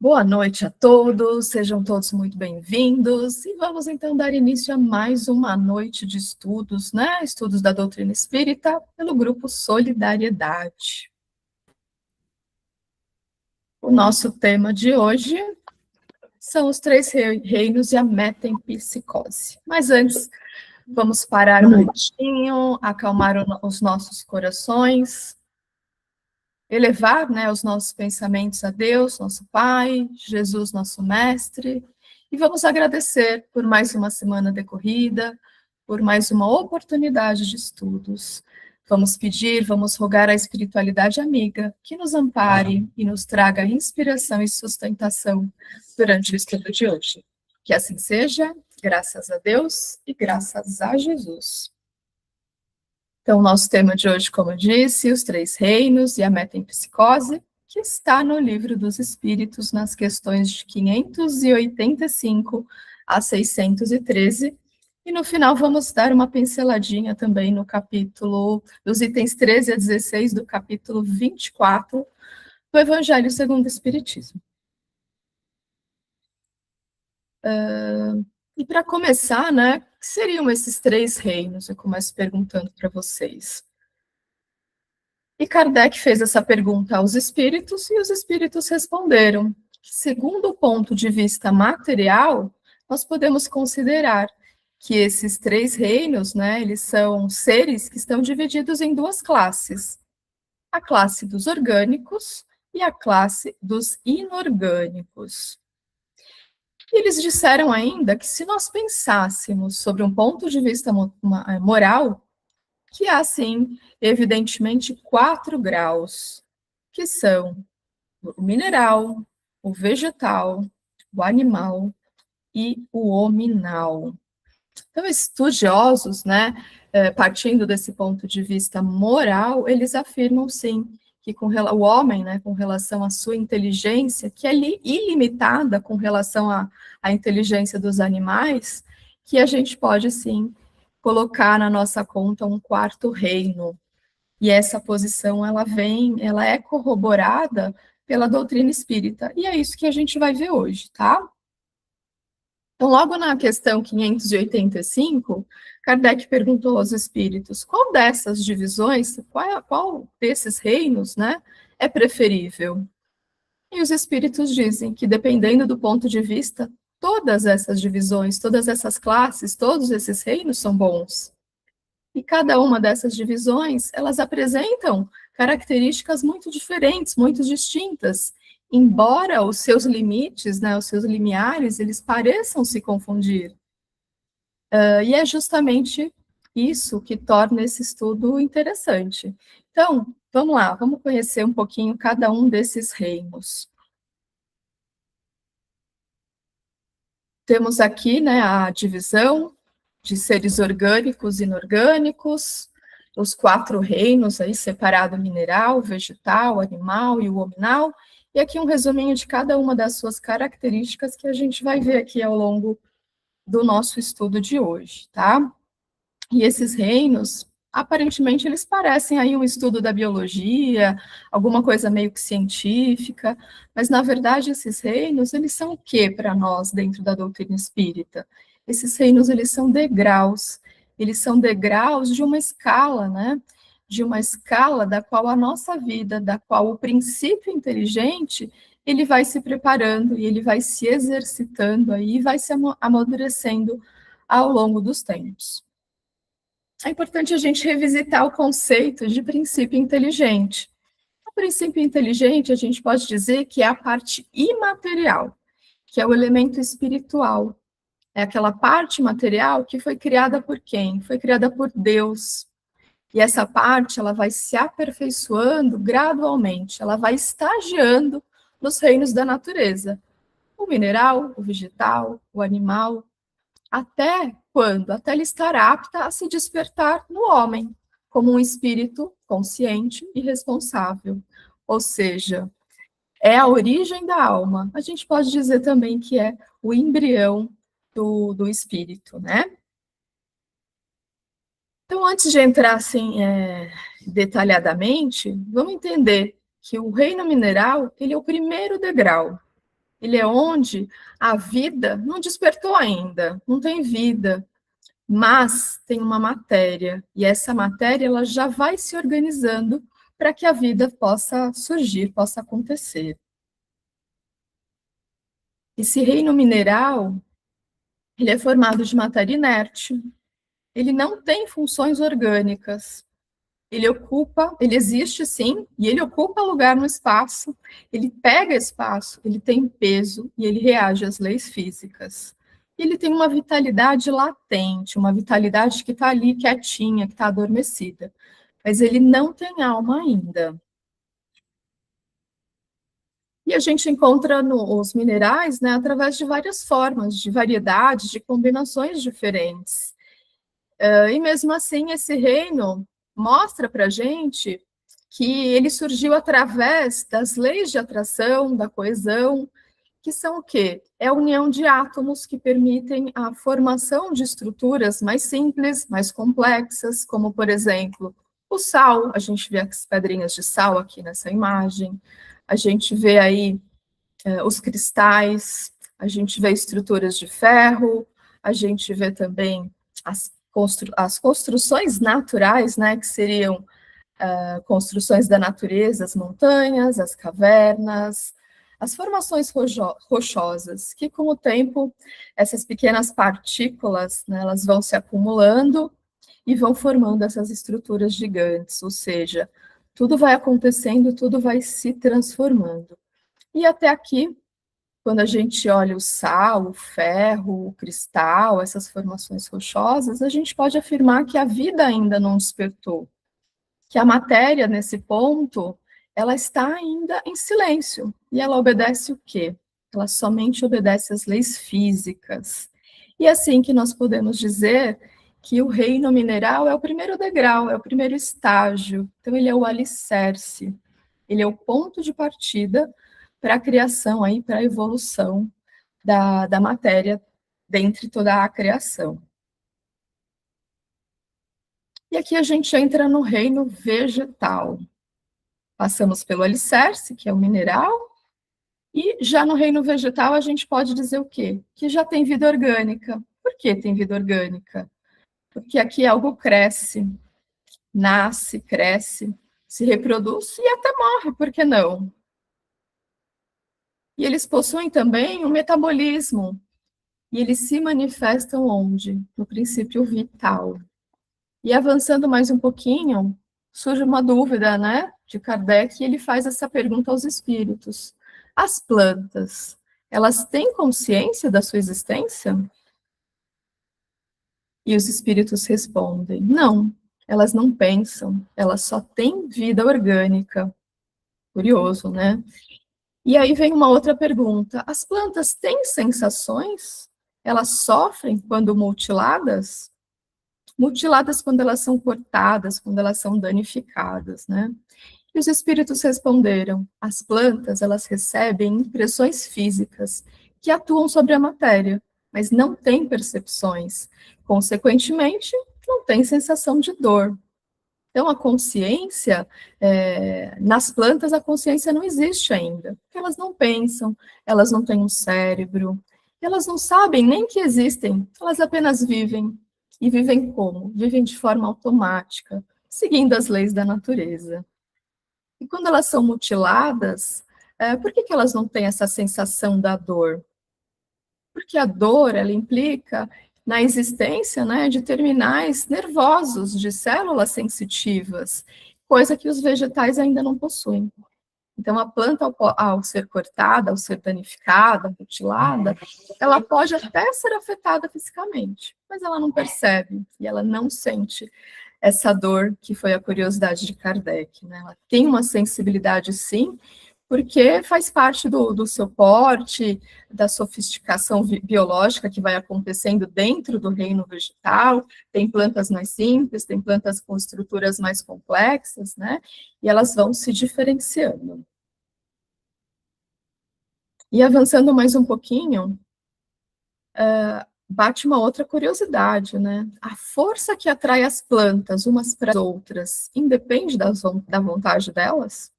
Boa noite a todos, sejam todos muito bem-vindos e vamos então dar início a mais uma noite de estudos, né? Estudos da doutrina espírita pelo grupo Solidariedade. O nosso tema de hoje são os três reinos e a metempsicose. Mas antes, vamos parar um minutinho, acalmar os nossos corações, elevar, né, os nossos pensamentos a Deus, nosso Pai, Jesus, nosso Mestre, e vamos agradecer por mais uma semana decorrida, por mais uma oportunidade de estudos. Vamos pedir, vamos rogar à espiritualidade amiga que nos ampare e nos traga inspiração e sustentação durante o estudo de hoje. Que assim seja, graças a Deus e graças a Jesus. Então, nosso tema de hoje, como eu disse, os três reinos e a metempsicose, que está no Livro dos Espíritos, nas questões de 585 a 613, e no final vamos dar uma pinceladinha também no capítulo, dos itens 13 a 16 do capítulo 24 do Evangelho segundo o Espiritismo. E para começar, né, o que seriam esses três reinos? Eu começo perguntando para vocês. E Kardec fez essa pergunta aos espíritos, e os espíritos responderam que, segundo o ponto de vista material, nós podemos considerar que esses três reinos, né, eles são seres que estão divididos em duas classes. A classe dos orgânicos e a classe dos inorgânicos. Eles disseram ainda que, se nós pensássemos sobre um ponto de vista moral, que há, sim, evidentemente, 4 graus, que são o mineral, o vegetal, o animal e o hominal. Então, estudiosos, né, partindo desse ponto de vista moral, eles afirmam, sim, que o homem, né, com relação à sua inteligência, que é ilimitada com relação à inteligência dos animais, que a gente pode, sim, colocar na nossa conta um quarto reino. E essa posição, ela é corroborada pela doutrina espírita. E é isso que a gente vai ver hoje, tá? Então, logo na questão 585, Kardec perguntou aos espíritos qual dessas divisões, qual desses reinos, né, é preferível? E os espíritos dizem que, dependendo do ponto de vista, todas essas divisões, todas essas classes, todos esses reinos são bons. E cada uma dessas divisões, elas apresentam características muito diferentes, muito distintas, embora os seus limites, né, os seus limiares, eles pareçam se confundir. E é justamente isso que torna esse estudo interessante. Então, vamos lá, vamos conhecer um pouquinho cada um desses reinos. Temos aqui, né, a divisão de seres orgânicos e inorgânicos, os 4 reinos aí, separado mineral, vegetal, animal e o hominal, e aqui um resuminho de cada uma das suas características que a gente vai ver aqui ao longo do nosso estudo de hoje, tá? E esses reinos, aparentemente, eles parecem aí um estudo da biologia, alguma coisa meio que científica, mas, na verdade, esses reinos, eles são o quê para nós dentro da doutrina espírita? Esses reinos, eles são degraus de uma escala, né? De uma escala da qual a nossa vida, da qual o princípio inteligente, ele vai se preparando e ele vai se exercitando aí, e vai se amadurecendo ao longo dos tempos. É importante a gente revisitar o conceito de princípio inteligente. O princípio inteligente, a gente pode dizer que é a parte imaterial, que é o elemento espiritual. É aquela parte material que foi criada por quem? Foi criada por Deus. E essa parte, ela vai se aperfeiçoando gradualmente, ela vai estagiando nos reinos da natureza. O mineral, o vegetal, o animal, até quando? Até ela estar apta a se despertar no homem, como um espírito consciente e responsável. Ou seja, é a origem da alma. A gente pode dizer também que é o embrião do espírito, né? Então, antes de entrar assim, detalhadamente, vamos entender que o reino mineral, ele é o primeiro degrau. ele é onde a vida não despertou ainda, não tem vida, mas tem uma matéria, e essa matéria ela já vai se organizando para que a vida possa surgir, possa acontecer. Esse reino mineral, ele é formado de matéria inerte, ele não tem funções orgânicas, ele existe sim, e ele ocupa lugar no espaço, ele pega espaço, ele tem peso e ele reage às leis físicas. Ele tem uma vitalidade latente, uma vitalidade que está ali quietinha, que está adormecida, mas ele não tem alma ainda. E a gente encontra os minerais, né, através de várias formas, de variedades, de combinações diferentes. E mesmo assim, esse reino mostra para a gente que ele surgiu através das leis de atração, da coesão, que são o quê? É a união de átomos que permitem a formação de estruturas mais simples, mais complexas, como, por exemplo, o sal. A gente vê as pedrinhas de sal aqui nessa imagem. A gente vê aí os cristais, a gente vê estruturas de ferro, a gente vê também as construções naturais, né, que seriam construções da natureza, as montanhas, as cavernas, as formações rochosas, que com o tempo, essas pequenas partículas, né, elas vão se acumulando e vão formando essas estruturas gigantes, ou seja, tudo vai acontecendo, tudo vai se transformando. E até aqui, quando a gente olha o sal, o ferro, o cristal, essas formações rochosas, a gente pode afirmar que a vida ainda não despertou, que a matéria, nesse ponto, ela está ainda em silêncio. E ela obedece o quê? Ela somente obedece às leis físicas. E é assim que nós podemos dizer que o reino mineral é o primeiro degrau, é o primeiro estágio. Então, ele é o alicerce, ele é o ponto de partida para a criação, aí, para a evolução da matéria dentre toda a criação. E aqui a gente entra no reino vegetal. Passamos pelo alicerce, que é o mineral, e já no reino vegetal a gente pode dizer o quê? Que já tem vida orgânica. Por que tem vida orgânica? Porque aqui algo cresce, nasce, cresce, se reproduz e até morre, por que não? E eles possuem também um metabolismo, e eles se manifestam onde? No princípio vital. E avançando mais um pouquinho, surge uma dúvida, né, de Kardec, e ele faz essa pergunta aos espíritos. As plantas, elas têm consciência da sua existência? E os espíritos respondem, não, elas não pensam, elas só têm vida orgânica. Curioso, né? E aí vem uma outra pergunta, as plantas têm sensações? Elas sofrem quando mutiladas? Mutiladas quando elas são cortadas, quando elas são danificadas, né? E os espíritos responderam: as plantas, elas recebem impressões físicas que atuam sobre a matéria, mas não têm percepções. Consequentemente, não tem sensação de dor. Então, a consciência, nas plantas, a consciência não existe ainda, porque elas não pensam, elas não têm um cérebro, elas não sabem nem que existem, elas apenas vivem. E vivem como? Vivem de forma automática, seguindo as leis da natureza. E quando elas são mutiladas, por que elas não têm essa sensação da dor? Porque a dor, ela implica na existência, né, de terminais nervosos, de células sensitivas, coisa que os vegetais ainda não possuem. Então, a planta, ao ser cortada, ao ser danificada, mutilada, ela pode até ser afetada fisicamente, mas ela não percebe e ela não sente essa dor que foi a curiosidade de Kardec, né? Ela tem uma sensibilidade, sim, porque faz parte do seu porte, da sofisticação biológica que vai acontecendo dentro do reino vegetal, tem plantas mais simples, tem plantas com estruturas mais complexas, né? E elas vão se diferenciando. E avançando mais um pouquinho, bate uma outra curiosidade, né? A força que atrai as plantas umas para as outras independe da vontade delas?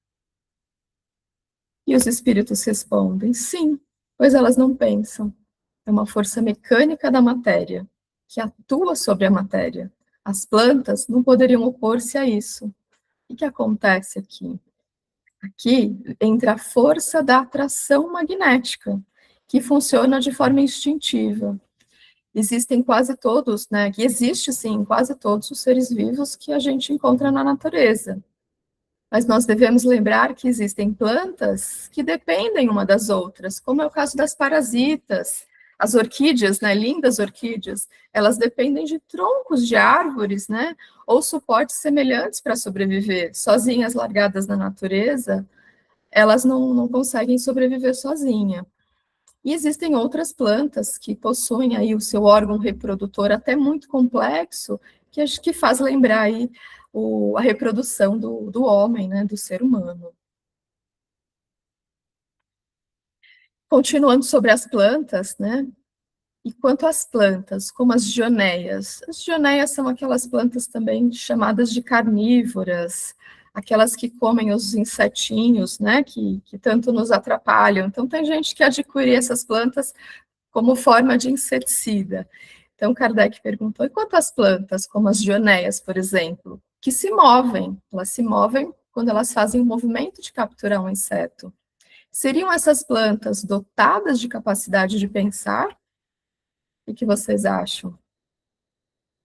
E os espíritos respondem, sim, Pois elas não pensam. É uma força mecânica da matéria, que atua sobre a matéria. As plantas não poderiam opor-se a isso. O que acontece aqui? Aqui entra a força da atração magnética, que funciona de forma instintiva. Existem quase todos, né? Que existe sim, quase todos os seres vivos que a gente encontra na natureza. Mas nós devemos lembrar que existem plantas que dependem uma das outras, como é o caso das parasitas, as orquídeas, né, lindas orquídeas, elas dependem de troncos de árvores, né, ou suportes semelhantes para sobreviver. Sozinhas, largadas na natureza, elas não conseguem sobreviver sozinha. E existem outras plantas que possuem aí o seu órgão reprodutor até muito complexo, que acho que faz lembrar aí a reprodução do homem, né, do ser humano. Continuando sobre as plantas, né, e quanto às plantas, como as gioneias são aquelas plantas também chamadas de carnívoras, aquelas que comem os insetinhos, né, que tanto nos atrapalham. Então, tem gente que adquire essas plantas como forma de inseticida. Então, Kardec perguntou, e quanto às plantas, como as gioneias, por exemplo, que se movem? Elas se movem quando elas fazem o movimento de capturar um inseto. Seriam essas plantas dotadas de capacidade de pensar? O que vocês acham?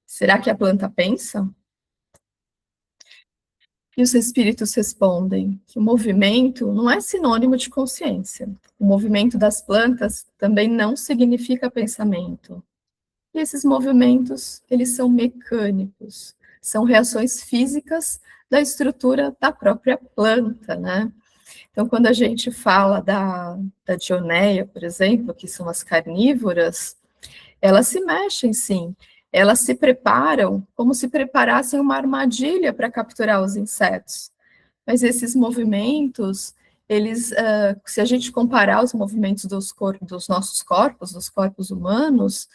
Será que a planta pensa? E os espíritos respondem que o movimento não é sinônimo de consciência. O movimento das plantas também não significa pensamento. E esses movimentos, eles são mecânicos, são reações físicas da estrutura da própria planta, né? Então, quando a gente fala da dioneia, por exemplo, que são as carnívoras, elas se mexem, sim. Elas se preparam como se preparassem uma armadilha para capturar os insetos. Mas esses movimentos, eles, se a gente comparar os movimentos dos nossos corpos, dos corpos humanos,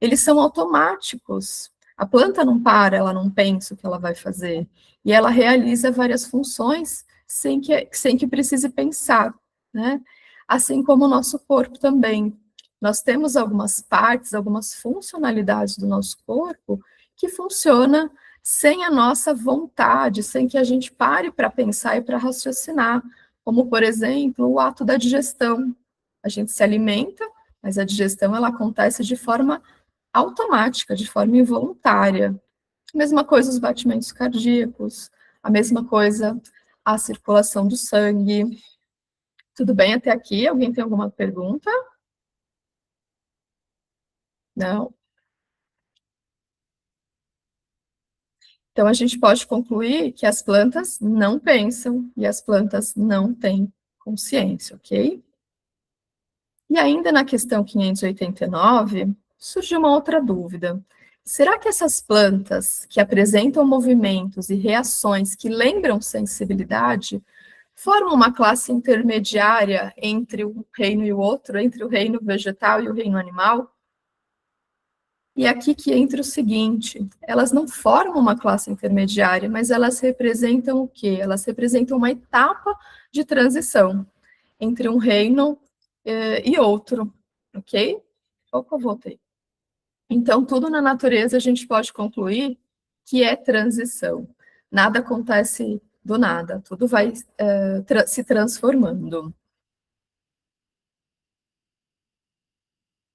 eles são automáticos. A planta não para, ela não pensa o que ela vai fazer. E ela realiza várias funções sem que precise pensar, né? Assim como o nosso corpo também. Nós temos algumas partes, algumas funcionalidades do nosso corpo que funciona sem a nossa vontade, sem que a gente pare para pensar e para raciocinar, como, por exemplo, o ato da digestão. A gente se alimenta, mas a digestão ela acontece de forma automática, de forma involuntária. A mesma coisa os batimentos cardíacos, a mesma coisa a circulação do sangue. Tudo bem até aqui? Alguém tem alguma pergunta? Não? Então a gente pode concluir que as plantas não pensam e as plantas não têm consciência, ok? E ainda na questão 589, surgiu uma outra dúvida. Será que essas plantas que apresentam movimentos e reações que lembram sensibilidade formam uma classe intermediária entre um reino e o outro, entre o reino vegetal e o reino animal? E é aqui que entra o seguinte: elas não formam uma classe intermediária, mas elas representam o quê? Elas representam uma etapa de transição entre um reino e outro, ok? Opa, voltei. Então, tudo na natureza a gente pode concluir que é transição. Nada acontece do nada, tudo vai se transformando.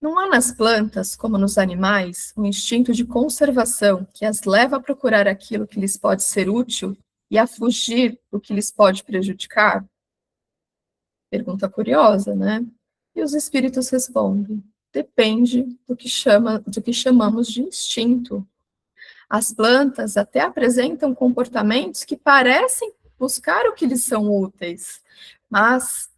Não há nas plantas, como nos animais, um instinto de conservação que as leva a procurar aquilo que lhes pode ser útil e a fugir do que lhes pode prejudicar? Pergunta curiosa, né? E os espíritos respondem: depende do que chamamos de instinto. As plantas até apresentam comportamentos que parecem buscar o que lhes são úteis, mas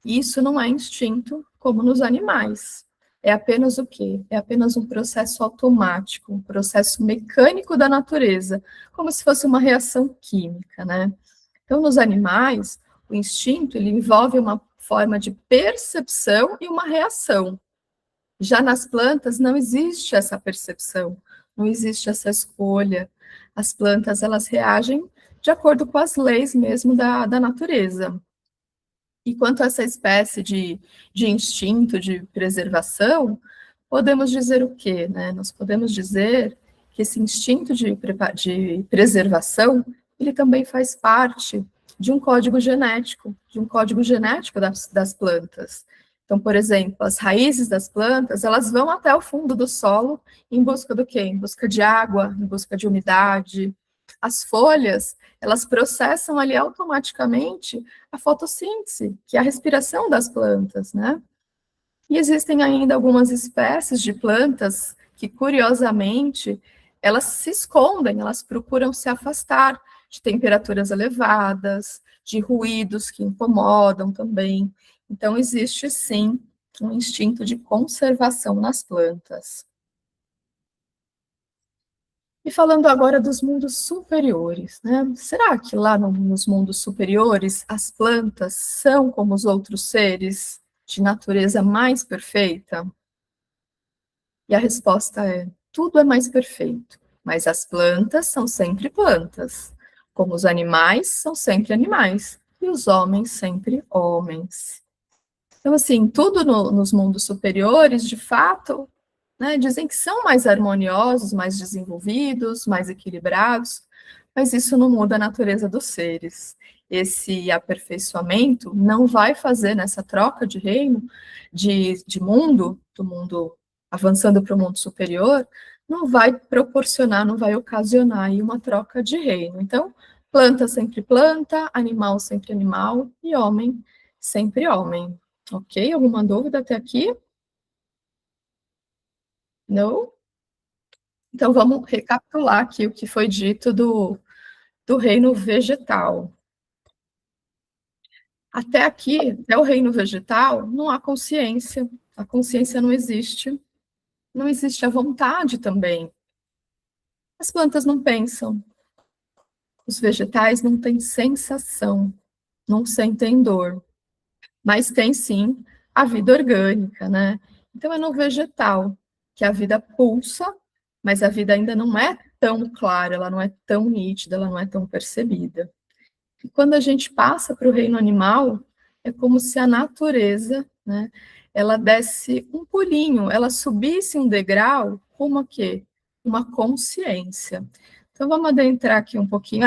isso não é instinto como nos animais. É apenas o quê? É apenas um processo automático, um processo mecânico da natureza, como se fosse uma reação química, né? Então, nos animais, o instinto ele envolve uma forma de percepção e uma reação. Já nas plantas não existe essa percepção, não existe essa escolha. As plantas elas reagem de acordo com as leis mesmo da natureza. E quanto a essa espécie de instinto de preservação, podemos dizer o quê, né? Nós podemos dizer que esse instinto de preservação, ele também faz parte de um código genético, das plantas. Então, por exemplo, as raízes das plantas, elas vão até o fundo do solo em busca do quê? Em busca de água, em busca de umidade. As folhas, elas processam ali automaticamente a fotossíntese, que é a respiração das plantas, né? E existem ainda algumas espécies de plantas que, curiosamente, elas se escondem, elas procuram se afastar de temperaturas elevadas, de ruídos que incomodam também. Então, existe, sim, um instinto de conservação nas plantas. E falando agora dos mundos superiores, né? Será que lá nos mundos superiores as plantas são como os outros seres de natureza mais perfeita? E a resposta é: tudo é mais perfeito, mas as plantas são sempre plantas, como os animais são sempre animais, e os homens sempre homens. Então, assim, tudo nos mundos superiores, de fato, né, dizem que são mais harmoniosos, mais desenvolvidos, mais equilibrados, mas isso não muda a natureza dos seres. Esse aperfeiçoamento não vai fazer nessa troca de reino, de mundo, do mundo avançando para o mundo superior, não vai proporcionar, não vai ocasionar aí uma troca de reino. Então, planta sempre planta, animal sempre animal e homem sempre homem. Ok? Alguma dúvida até aqui? Não? Então, vamos recapitular aqui o que foi dito do reino vegetal. Até aqui, até o reino vegetal, não há consciência. A consciência não existe. Não existe a vontade também. As plantas não pensam. Os vegetais não têm sensação, não sentem dor. Mas tem, sim, a vida orgânica, né? Então, é no vegetal que a vida pulsa, mas a vida ainda não é tão clara, ela não é tão nítida, ela não é tão percebida. E quando a gente passa para o reino animal, é como se a natureza, né, ela desse um pulinho, ela subisse um degrau com uma quê? Uma consciência. Então vamos adentrar aqui um pouquinho.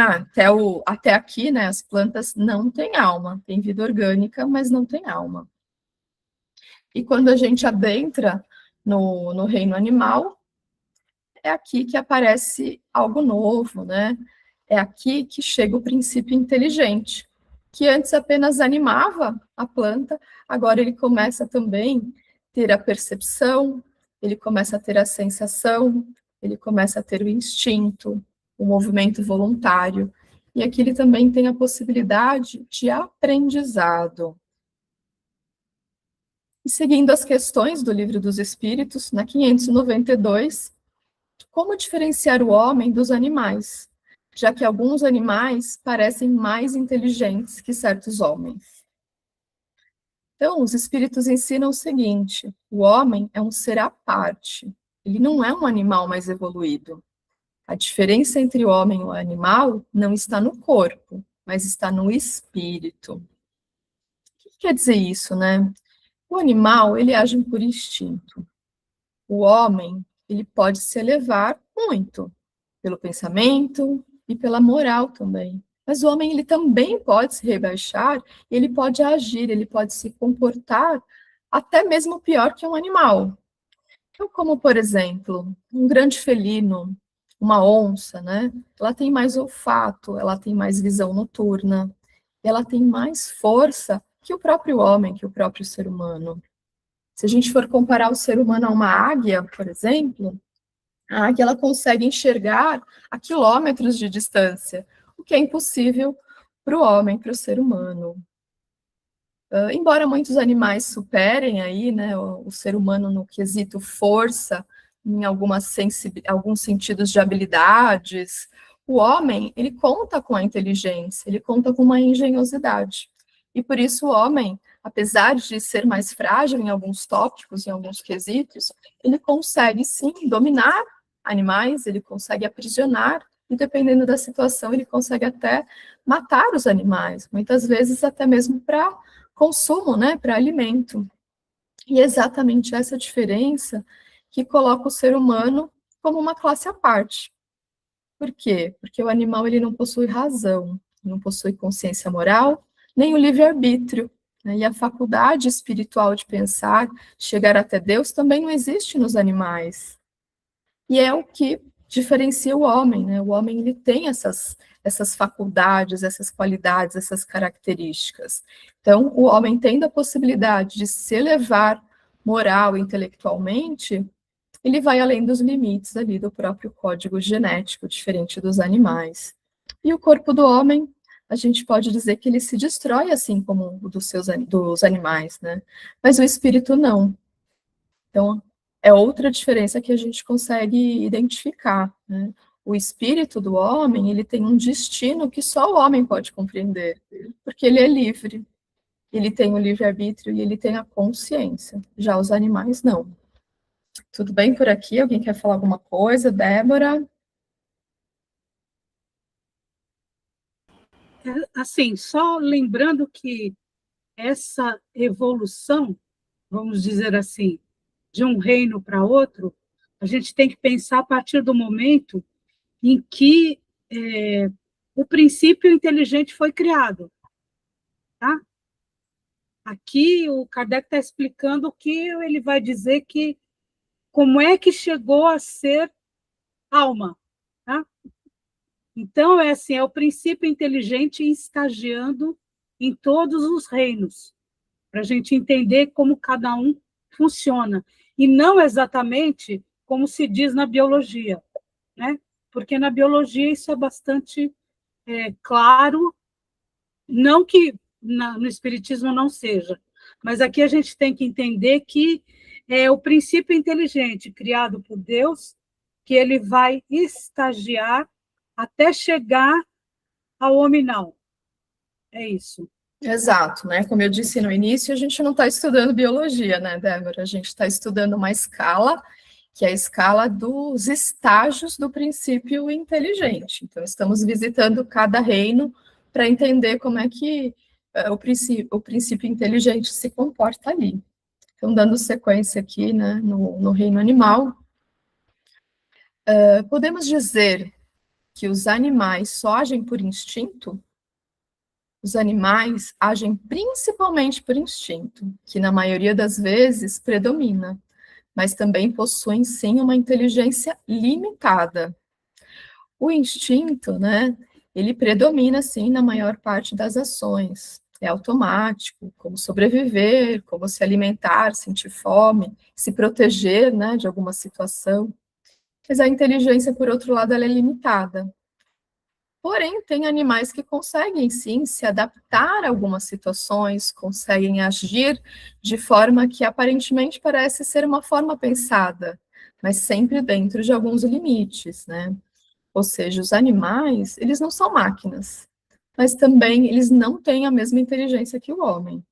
Até aqui, né, as plantas não têm alma, têm vida orgânica, mas não têm alma. E quando a gente adentra no reino animal, é aqui que aparece algo novo, né? É aqui que chega o princípio inteligente, que antes apenas animava a planta, agora ele começa também a ter a percepção, ele começa a ter a sensação, ele começa a ter o instinto, o movimento voluntário. E aqui ele também tem a possibilidade de aprendizado. E seguindo as questões do Livro dos Espíritos, na 592, como diferenciar o homem dos animais, já que alguns animais parecem mais inteligentes que certos homens? Então, os espíritos ensinam o seguinte: o homem é um ser à parte, ele não é um animal mais evoluído. A diferença entre o homem e o animal não está no corpo, mas está no espírito. O que quer dizer isso, né? O animal, ele age por instinto. O homem, ele pode se elevar muito pelo pensamento e pela moral também. Mas o homem, ele também pode se rebaixar, ele pode agir, ele pode se comportar até mesmo pior que um animal. Então, como, por exemplo, um grande felino, uma onça, né? Ela tem mais olfato, ela tem mais visão noturna, ela tem mais força que o próprio homem, que o próprio ser humano. Se a gente for comparar o ser humano a uma águia, por exemplo, a águia ela consegue enxergar a quilômetros de distância, o que é impossível para o homem, para o ser humano. Embora muitos animais superem aí, né, o ser humano no quesito força, em alguns sentidos de habilidades, o homem, ele conta com a inteligência, ele conta com uma engenhosidade. E por isso o homem, apesar de ser mais frágil em alguns tópicos, em alguns quesitos, ele consegue sim dominar animais, ele consegue aprisionar, e dependendo da situação, ele consegue até matar os animais, muitas vezes até mesmo para consumo, né, para alimento. E é exatamente essa diferença que coloca o ser humano como uma classe à parte. Por quê? Porque o animal ele não possui razão, não possui consciência moral, nem o livre-arbítrio. Né? E a faculdade espiritual de pensar, chegar até Deus, também não existe nos animais. E é o que diferencia o homem. Né? O homem ele tem essas faculdades, essas qualidades, essas características. Então, o homem tendo a possibilidade de se elevar moral e intelectualmente, ele vai além dos limites ali do próprio código genético, diferente dos animais. E o corpo do homem, a gente pode dizer que ele se destrói assim como o dos animais, né? Mas o espírito não. Então, é outra diferença que a gente consegue identificar, né? O espírito do homem, ele tem um destino que só o homem pode compreender, porque ele é livre, ele tem o livre-arbítrio e ele tem a consciência. Já os animais, não. Tudo bem por aqui? Alguém quer falar alguma coisa? Débora? Assim, só lembrando que essa evolução, vamos dizer assim, de um reino para outro, a gente tem que pensar a partir do momento em que o princípio inteligente foi criado. Tá? Aqui o Kardec está explicando que ele vai dizer que como é que chegou a ser alma. Tá? Então, é assim, é o princípio inteligente estagiando em todos os reinos, para a gente entender como cada um funciona, e não exatamente como se diz na biologia, né? Porque na biologia isso é bastante claro, não que no espiritismo não seja, mas aqui a gente tem que entender que é o princípio inteligente criado por Deus, que ele vai estagiar até chegar ao hominal. É isso. Exato, né? Como eu disse no início, a gente não está estudando biologia, né, Débora? A gente está estudando uma escala, que é a escala dos estágios do princípio inteligente. Então, estamos visitando cada reino para entender como é que o princípio inteligente se comporta ali. Então, dando sequência aqui, né, no reino animal, podemos dizer que os animais só agem por instinto? Os animais agem principalmente por instinto, que na maioria das vezes predomina, mas também possuem sim uma inteligência limitada. O instinto, né, ele predomina sim na maior parte das ações. É automático, como sobreviver, como se alimentar, sentir fome, se proteger, né, de alguma situação. Mas a inteligência, por outro lado, ela é limitada. Porém, tem animais que conseguem sim se adaptar a algumas situações, conseguem agir de forma que aparentemente parece ser uma forma pensada, mas sempre dentro de alguns limites, né? Ou seja, os animais, eles não são máquinas, mas também eles não têm a mesma inteligência que o homem.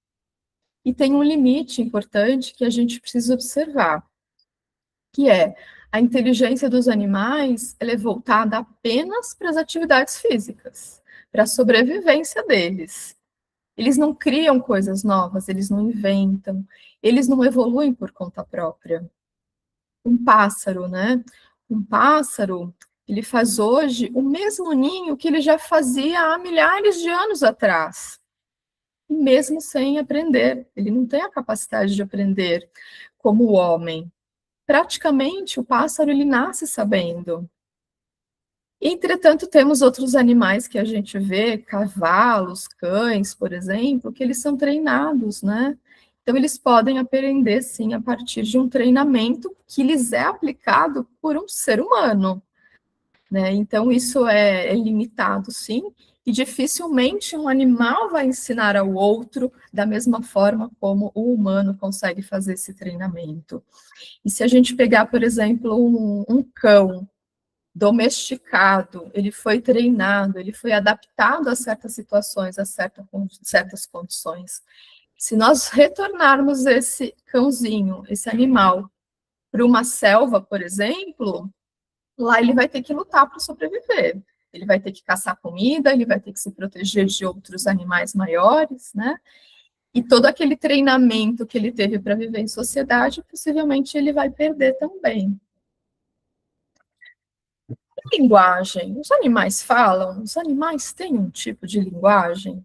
E tem um limite importante que a gente precisa observar, que é a inteligência dos animais, ela é voltada apenas para as atividades físicas, para a sobrevivência deles. Eles não criam coisas novas, eles não inventam, eles não evoluem por conta própria. Um pássaro, né? Um pássaro, ele faz hoje o mesmo ninho que ele já fazia há milhares de anos atrás, mesmo sem aprender. Ele não tem a capacidade de aprender como o homem. Praticamente, o pássaro ele nasce sabendo. Entretanto, temos outros animais que a gente vê, cavalos, cães, por exemplo, que eles são treinados, né? Então, eles podem aprender, sim, a partir de um treinamento que lhes é aplicado por um ser humano, né? Então, isso é limitado, sim, e dificilmente um animal vai ensinar ao outro da mesma forma como o humano consegue fazer esse treinamento. E se a gente pegar, por exemplo, um cão domesticado, ele foi treinado, ele foi adaptado a certas situações, a certas condições. Se nós retornarmos esse cãozinho, esse animal, para uma selva, por exemplo, lá ele vai ter que lutar para sobreviver. Ele vai ter que caçar comida, ele vai ter que se proteger de outros animais maiores, né? E todo aquele treinamento que ele teve para viver em sociedade, possivelmente ele vai perder também. Linguagem. Os animais falam? Os animais têm um tipo de linguagem?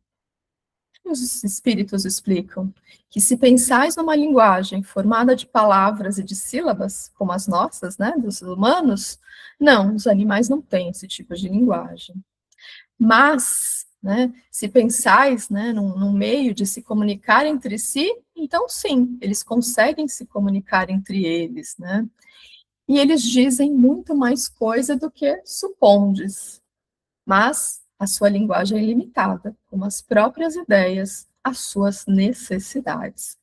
Os espíritos explicam que se pensais numa linguagem formada de palavras e de sílabas, como as nossas, né, dos humanos, não, os animais não têm esse tipo de linguagem. Mas, né, se pensais, né, num meio de se comunicar entre si, então sim, eles conseguem se comunicar entre eles, né? E eles dizem muito mais coisa do que supondes, mas a sua linguagem é limitada, como as próprias ideias, as suas necessidades.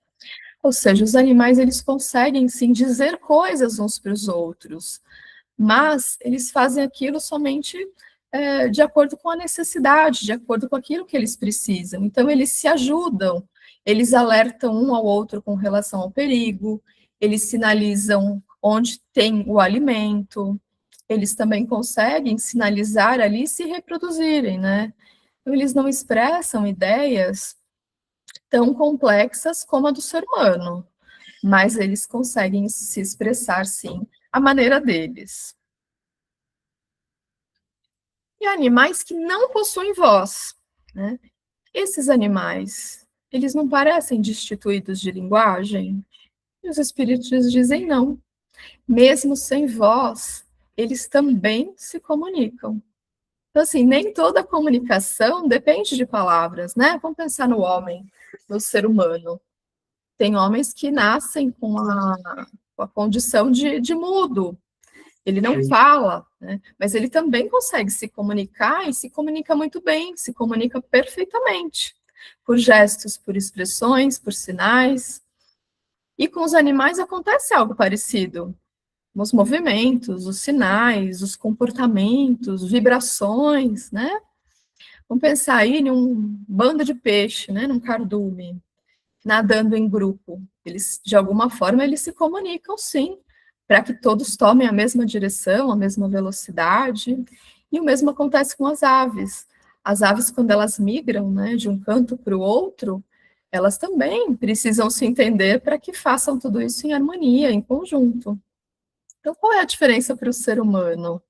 Ou seja, os animais eles conseguem sim dizer coisas uns para os outros, mas eles fazem aquilo somente de acordo com a necessidade, de acordo com aquilo que eles precisam. Então, eles se ajudam, eles alertam um ao outro com relação ao perigo, eles sinalizam onde tem o alimento, eles também conseguem sinalizar ali e se reproduzirem, né? Então, eles não expressam ideias tão complexas como a do ser humano, mas eles conseguem se expressar, sim, à maneira deles. E animais que não possuem voz, né? Esses animais, eles não parecem destituídos de linguagem? E os espíritos dizem não. Mesmo sem voz, eles também se comunicam. Então, assim, nem toda comunicação depende de palavras, né? Vamos pensar no homem, no ser humano. Tem homens que nascem com a condição de mudo, ele não fala, né? Mas ele também consegue se comunicar e se comunica muito bem, se comunica perfeitamente, por gestos, por expressões, por sinais. E com os animais acontece algo parecido. Os movimentos, os sinais, os comportamentos, vibrações, né? Vamos pensar aí em um bando de peixe, né? Num cardume, nadando em grupo. Eles, de alguma forma, eles se comunicam, sim, para que todos tomem a mesma direção, a mesma velocidade. E o mesmo acontece com as aves. As aves, quando elas migram, né, de um canto para o outro, elas também precisam se entender para que façam tudo isso em harmonia, em conjunto. Então, qual é a diferença para o ser humano?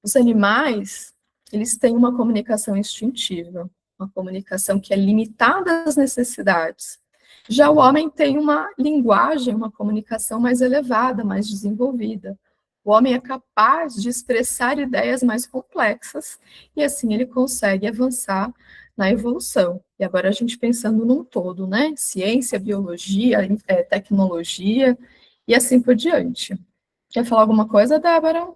Os animais, eles têm uma comunicação instintiva, uma comunicação que é limitada às necessidades. Já o homem tem uma linguagem, uma comunicação mais elevada, mais desenvolvida. O homem é capaz de expressar ideias mais complexas e assim ele consegue avançar na evolução. E agora a gente pensando num todo, né? Ciência, biologia, tecnologia e assim por diante. Quer falar alguma coisa, Débora?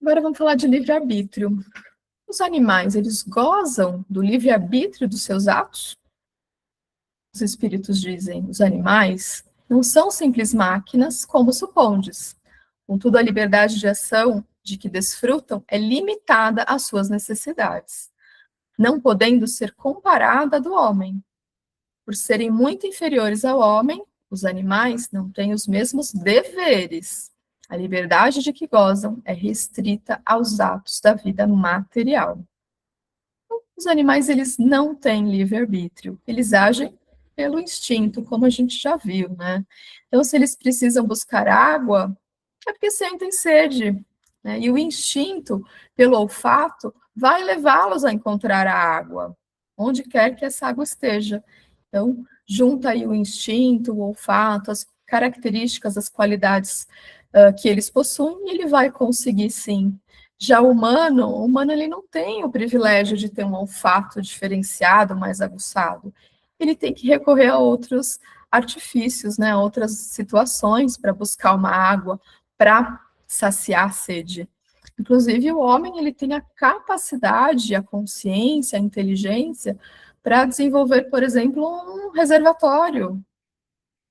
Agora vamos falar de livre-arbítrio. Os animais, eles gozam do livre-arbítrio dos seus atos? Os espíritos dizem, os animais não são simples máquinas, como supondes. Contudo, a liberdade de ação de que desfrutam é limitada às suas necessidades, não podendo ser comparada à do homem. Por serem muito inferiores ao homem, os animais não têm os mesmos deveres. A liberdade de que gozam é restrita aos atos da vida material. Os animais, eles não têm livre-arbítrio, eles agem pelo instinto, como a gente já viu, né? Então, se eles precisam buscar água, é porque sentem sede, né? E o instinto, pelo olfato, vai levá-los a encontrar a água, onde quer que essa água esteja. Então, junta aí o instinto, o olfato, as características, as qualidades que eles possuem, e ele vai conseguir, sim. Já o humano ele não tem o privilégio de ter um olfato diferenciado, mais aguçado. Ele tem que recorrer a outros artifícios, né, a outras situações para buscar uma água, para saciar a sede. Inclusive, o homem ele tem a capacidade, a consciência, a inteligência para desenvolver, por exemplo, um reservatório,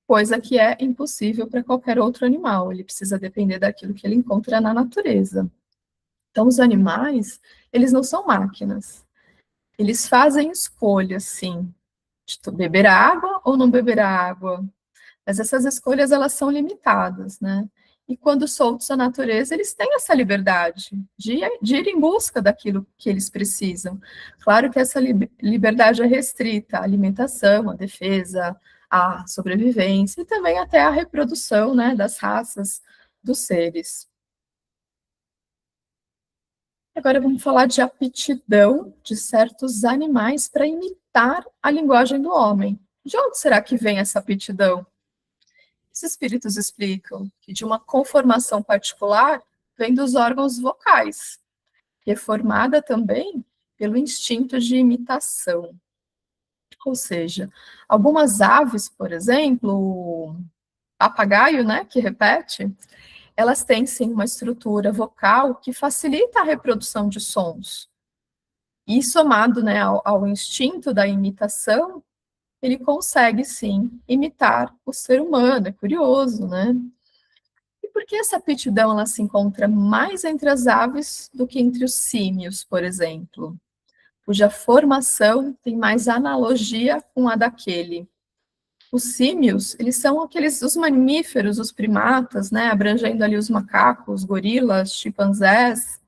coisa que é impossível para qualquer outro animal. Ele precisa depender daquilo que ele encontra na natureza. Então, os animais, eles não são máquinas. Eles fazem escolhas, sim, de beber água ou não beber água. Mas essas escolhas, elas são limitadas, né? E quando soltos à natureza, eles têm essa liberdade de ir em busca daquilo que eles precisam. Claro que essa liberdade é restrita à alimentação, à defesa, à sobrevivência e também até à reprodução, né, das raças dos seres. Agora vamos falar de aptidão de certos animais para imitar a linguagem do homem. De onde será que vem essa aptidão? Os espíritos explicam que de uma conformação particular vem dos órgãos vocais, que é formada também pelo instinto de imitação. Ou seja, algumas aves, por exemplo, o papagaio, né, que repete, elas têm sim uma estrutura vocal que facilita a reprodução de sons. E somado, né, ao instinto da imitação, ele consegue sim imitar o ser humano. É curioso, né? E por que essa aptidão ela se encontra mais entre as aves do que entre os símios, por exemplo, cuja formação tem mais analogia com a daquele? Os símios, eles são os mamíferos, os primatas, né, abrangendo ali os macacos, gorilas, chimpanzés.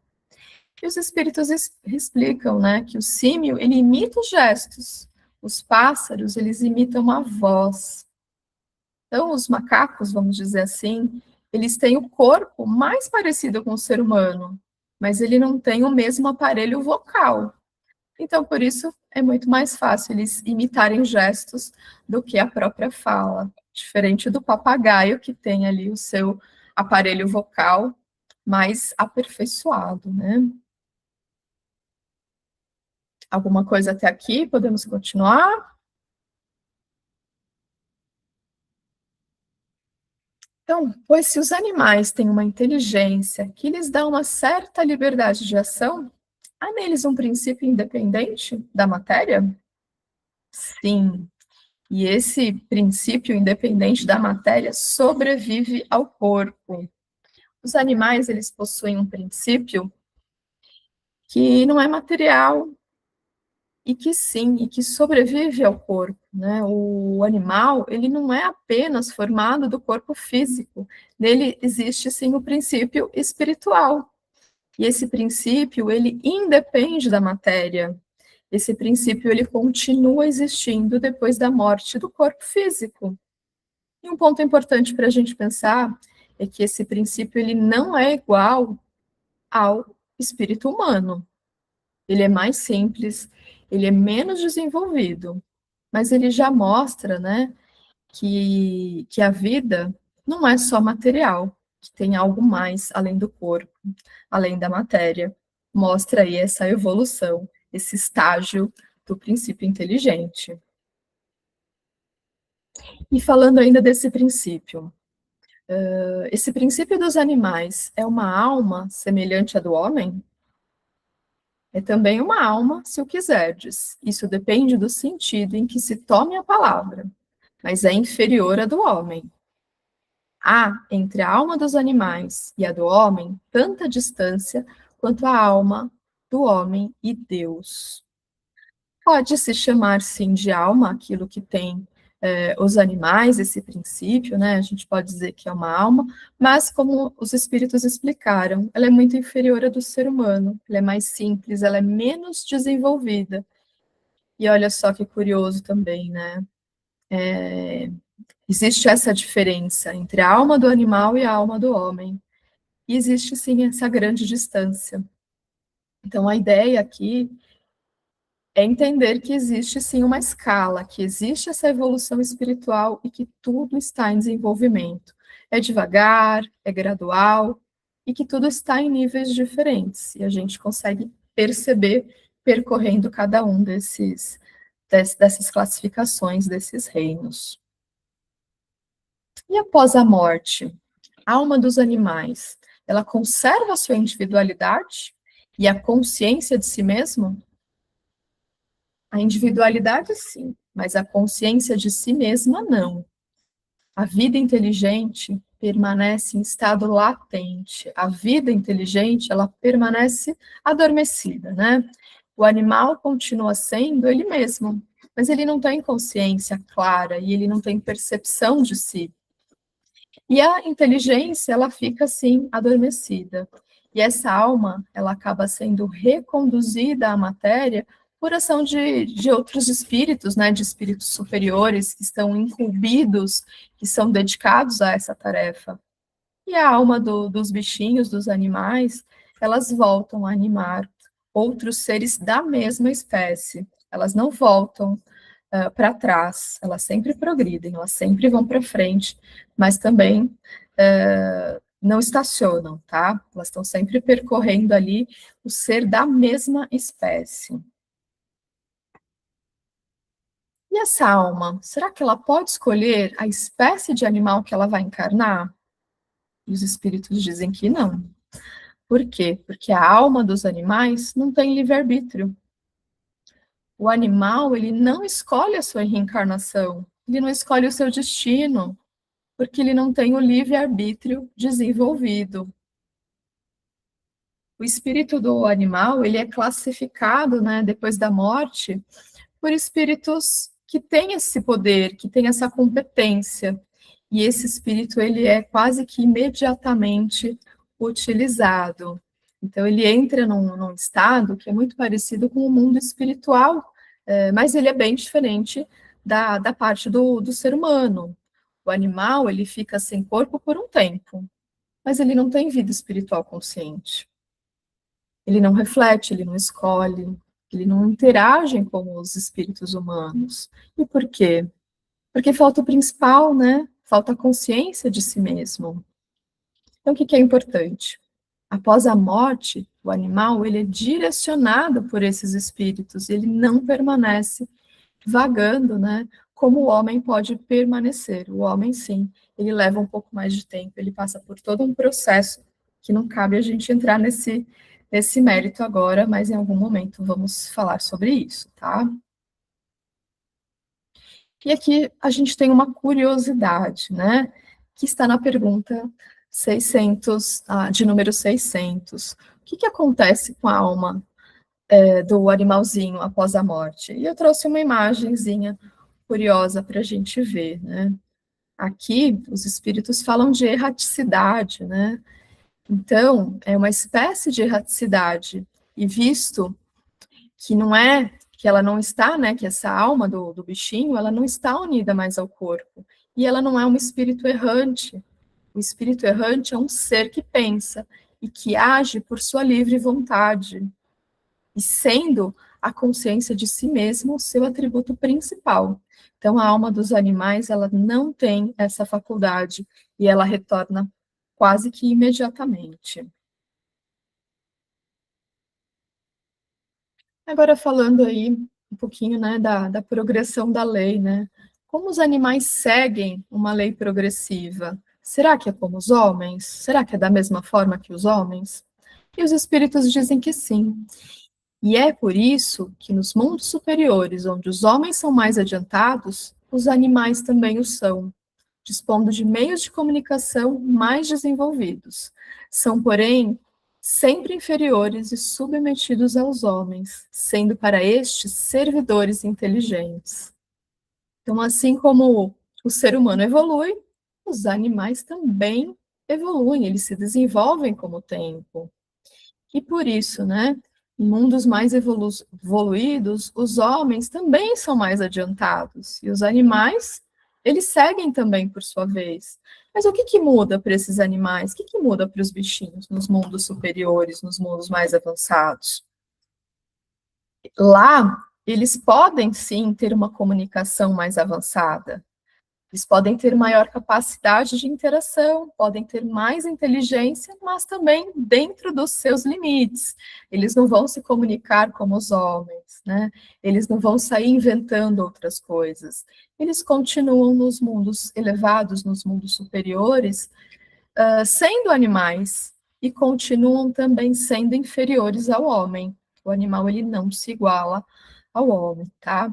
E os espíritos explicam, né, que o símio, ele imita os gestos, os pássaros, eles imitam a voz. Então, os macacos, vamos dizer assim, eles têm o corpo mais parecido com o ser humano, mas ele não tem o mesmo aparelho vocal. Então, por isso, é muito mais fácil eles imitarem gestos do que a própria fala, diferente do papagaio, que tem ali o seu aparelho vocal mais aperfeiçoado, né? Alguma coisa até aqui? Podemos continuar? Então, pois se os animais têm uma inteligência que lhes dá uma certa liberdade de ação, há neles um princípio independente da matéria? Sim, e esse princípio independente da matéria sobrevive ao corpo. Os animais, eles possuem um princípio que não é material e que sim, e que sobrevive ao corpo, né? O animal, ele não é apenas formado do corpo físico, nele existe sim o princípio espiritual. E esse princípio, ele independe da matéria. Esse princípio, ele continua existindo depois da morte do corpo físico. E um ponto importante para a gente pensar é que esse princípio, ele não é igual ao espírito humano. Ele é mais simples, ele é menos desenvolvido, mas ele já mostra, né, que a vida não é só material, que tem algo mais além do corpo, além da matéria. Mostra aí essa evolução, esse estágio do princípio inteligente. E falando ainda desse princípio, esse princípio dos animais é uma alma semelhante à do homem? É também uma alma, se o quiserdes. Isso depende do sentido em que se tome a palavra, mas é inferior à do homem. Há entre a alma dos animais e a do homem tanta distância quanto a alma do homem e Deus. Pode-se chamar, sim, de alma aquilo que tem os animais, esse princípio, né? A gente pode dizer que é uma alma, mas como os espíritos explicaram, ela é muito inferior à do ser humano, ela é mais simples, ela é menos desenvolvida. E olha só que curioso também, né? Existe essa diferença entre a alma do animal e a alma do homem. E existe, sim, essa grande distância. Então, a ideia aqui é entender que existe sim uma escala, que existe essa evolução espiritual e que tudo está em desenvolvimento. É devagar, é gradual e que tudo está em níveis diferentes. E a gente consegue perceber percorrendo cada um dessas classificações, desses reinos. E após a morte, a alma dos animais, ela conserva a sua individualidade e a consciência de si mesmo? A individualidade, sim, mas a consciência de si mesma, não. A vida inteligente permanece em estado latente. A vida inteligente, ela permanece adormecida, né? O animal continua sendo ele mesmo, mas ele não tem consciência clara e ele não tem percepção de si. E a inteligência, ela fica assim, adormecida. E essa alma, ela acaba sendo reconduzida à matéria por ação de outros espíritos, né, de espíritos superiores que estão incumbidos, que são dedicados a essa tarefa. E a alma dos bichinhos, dos animais, elas voltam a animar outros seres da mesma espécie. Elas não voltam para trás, elas sempre progridem, elas sempre vão para frente, mas também não estacionam, tá? Elas estão sempre percorrendo ali o ser da mesma espécie. E essa alma, será que ela pode escolher a espécie de animal que ela vai encarnar? E os espíritos dizem que não. Por quê? Porque a alma dos animais não tem livre-arbítrio. O animal, ele não escolhe a sua reencarnação, ele não escolhe o seu destino, porque ele não tem o livre-arbítrio desenvolvido. O espírito do animal, ele é classificado, né, depois da morte, por espíritos que têm esse poder, que têm essa competência. E esse espírito, ele é quase que imediatamente utilizado. Então, ele entra num estado que é muito parecido com o mundo espiritual, mas ele é bem diferente da parte do ser humano. O animal, ele fica sem corpo por um tempo, mas ele não tem vida espiritual consciente. Ele não reflete, ele não escolhe, ele não interage com os espíritos humanos. E por quê? Porque falta o principal, né? Falta a consciência de si mesmo. Então, o que é importante? Após a morte, o animal ele é direcionado por esses espíritos, ele não permanece vagando, né? Como o homem pode permanecer. O homem, sim, ele leva um pouco mais de tempo, ele passa por todo um processo que não cabe a gente entrar nesse mérito agora, mas em algum momento vamos falar sobre isso, tá? E aqui a gente tem uma curiosidade, né? Que está na pergunta 600, de número 600. O que acontece com a alma do animalzinho após a morte? E eu trouxe uma imagenzinha curiosa para a gente ver, né? Aqui, os espíritos falam de erraticidade, né? Então, é uma espécie de erraticidade. E visto que não é, que ela não está, né, que essa alma do bichinho, ela não está unida mais ao corpo. E ela não é um espírito errante. O espírito errante é um ser que pensa e que age por sua livre vontade. E sendo a consciência de si mesmo o seu atributo principal. Então, a alma dos animais, ela não tem essa faculdade e ela retorna quase que imediatamente. Agora, falando aí um pouquinho, né, da progressão da lei, né? Como os animais seguem uma lei progressiva? Será que é como os homens? Será que é da mesma forma que os homens? E os espíritos dizem que sim. E é por isso que nos mundos superiores, onde os homens são mais adiantados, os animais também o são, dispondo de meios de comunicação mais desenvolvidos. São, porém, sempre inferiores e submetidos aos homens, sendo para estes servidores inteligentes. Então, assim como o ser humano evolui, os animais também evoluem, eles se desenvolvem com o tempo. E por isso, né, em mundos mais evoluídos, os homens também são mais adiantados, e os animais, eles seguem também por sua vez. Mas o que muda para esses animais? O que muda para os bichinhos nos mundos superiores, nos mundos mais avançados? Lá, eles podem sim ter uma comunicação mais avançada, eles podem ter maior capacidade de interação, podem ter mais inteligência, mas também dentro dos seus limites. Eles não vão se comunicar como os homens, né? Eles não vão sair inventando outras coisas. Eles continuam nos mundos elevados, nos mundos superiores, sendo animais e continuam também sendo inferiores ao homem. O animal ele não se iguala ao homem, tá?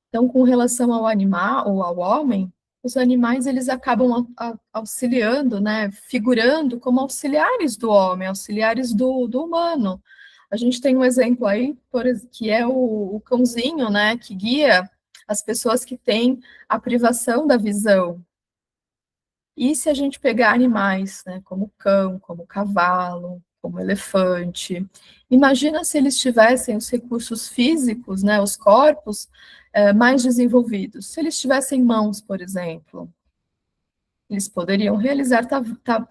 Então, com relação ao animal ou ao homem, os animais eles acabam auxiliando, né, figurando como auxiliares do homem, auxiliares do humano. A gente tem um exemplo aí, que é o cãozinho, né, que guia as pessoas que têm a privação da visão. E se a gente pegar animais, né, como cão, como cavalo, como elefante, imagina se eles tivessem os recursos físicos, né, os corpos, mais desenvolvidos. Se eles tivessem mãos, por exemplo, eles poderiam realizar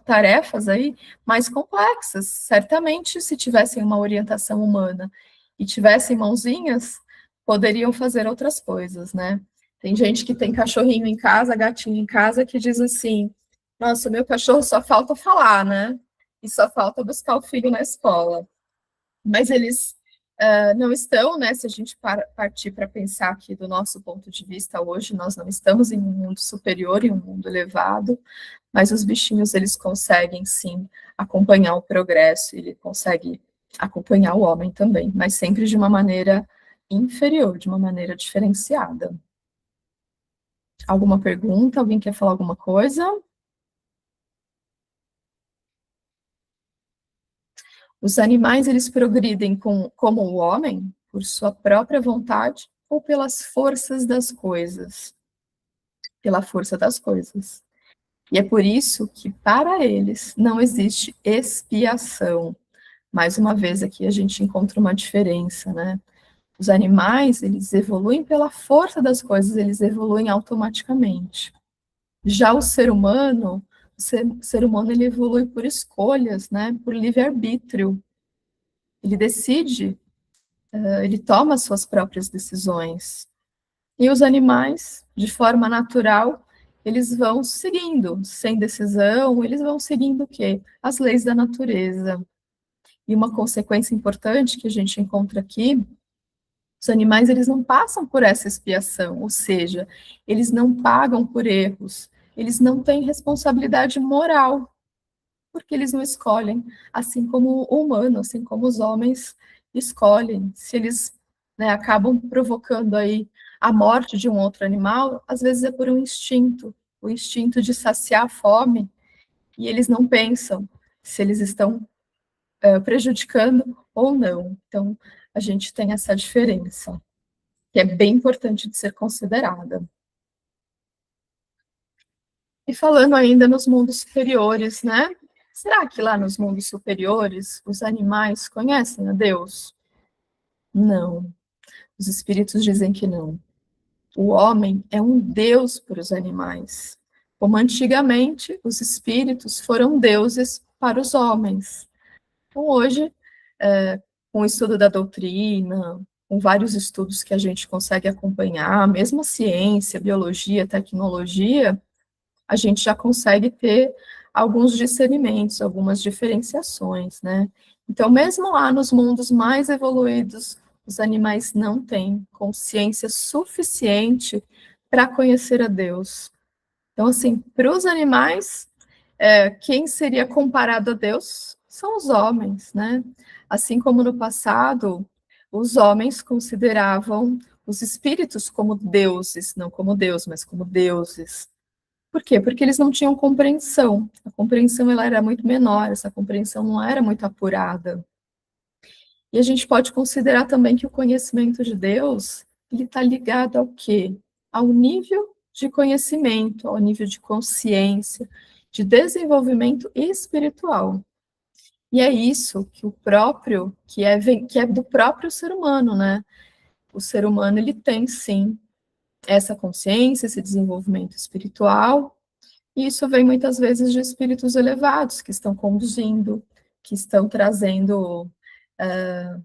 tarefas aí mais complexas. Certamente, se tivessem uma orientação humana e tivessem mãozinhas, poderiam fazer outras coisas, né? Tem gente que tem cachorrinho em casa, gatinho em casa, que diz assim: nossa, o meu cachorro só falta falar, né? E só falta buscar o filho na escola. Mas eles não estão, né? Se a gente partir para pensar aqui do nosso ponto de vista hoje, nós não estamos em um mundo superior, em um mundo elevado, mas os bichinhos, eles conseguem, sim, acompanhar o progresso, ele consegue acompanhar o homem também, mas sempre de uma maneira inferior, de uma maneira diferenciada. Alguma pergunta? Alguém quer falar alguma coisa? Os animais, eles progridem como o homem, por sua própria vontade ou pelas forças das coisas? Pela força das coisas. E é por isso que, para eles, não existe expiação. Mais uma vez, aqui a gente encontra uma diferença, né? Os animais, eles evoluem pela força das coisas, eles evoluem automaticamente. Já o ser humano, ele evolui por escolhas, né? Por livre-arbítrio. Ele decide, ele toma as suas próprias decisões. E os animais, de forma natural, eles vão seguindo, sem decisão, eles vão seguindo o quê? As leis da natureza. E uma consequência importante que a gente encontra aqui, os animais, eles não passam por essa expiação, ou seja, eles não pagam por erros, eles não têm responsabilidade moral, porque eles não escolhem, assim como o humano, assim como os homens escolhem. Se eles, né, acabam provocando aí a morte de um outro animal, às vezes é por um instinto, o instinto de saciar a fome, e eles não pensam se eles estão prejudicando ou não. Então, a gente tem essa diferença, que é bem importante de ser considerada. E falando ainda nos mundos superiores, né? Será que lá nos mundos superiores os animais conhecem a Deus? Não. Os espíritos dizem que não. O homem é um Deus para os animais, como antigamente os espíritos foram deuses para os homens. Então, hoje, com o estudo da doutrina, com vários estudos que a gente consegue acompanhar, mesmo a ciência, biologia, tecnologia, a gente já consegue ter alguns discernimentos, algumas diferenciações, né? Então, mesmo lá nos mundos mais evoluídos, os animais não têm consciência suficiente para conhecer a Deus. Então, assim, para os animais, quem seria comparado a Deus são os homens, né? Assim como no passado, os homens consideravam os espíritos como deuses, não como Deus, mas como deuses. Por quê? Porque eles não tinham compreensão. A compreensão ela era muito menor, essa compreensão não era muito apurada. E a gente pode considerar também que o conhecimento de Deus, ele está ligado ao quê? Ao nível de conhecimento, ao nível de consciência, de desenvolvimento espiritual. E é isso que o próprio, que é do próprio ser humano, né? O ser humano, ele tem, sim, essa consciência, esse desenvolvimento espiritual, e isso vem muitas vezes de espíritos elevados que estão conduzindo, que estão trazendo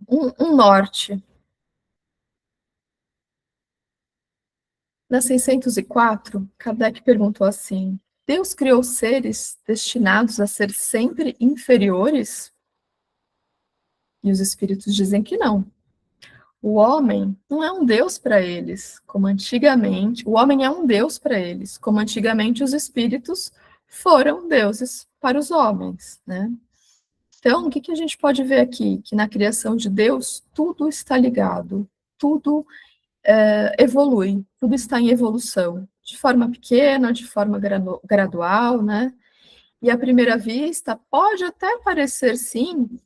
um norte. Na 604, Kardec perguntou assim: Deus criou seres destinados a ser sempre inferiores? E os espíritos dizem que não. O homem não é um Deus para eles, como antigamente. O homem é um Deus para eles, como antigamente os espíritos foram deuses para os homens, né? Então, o que a gente pode ver aqui? Que na criação de Deus, tudo está ligado, tudo evolui, tudo está em evolução, de forma pequena, de forma gradual, né? E à primeira vista, pode até parecer, sim,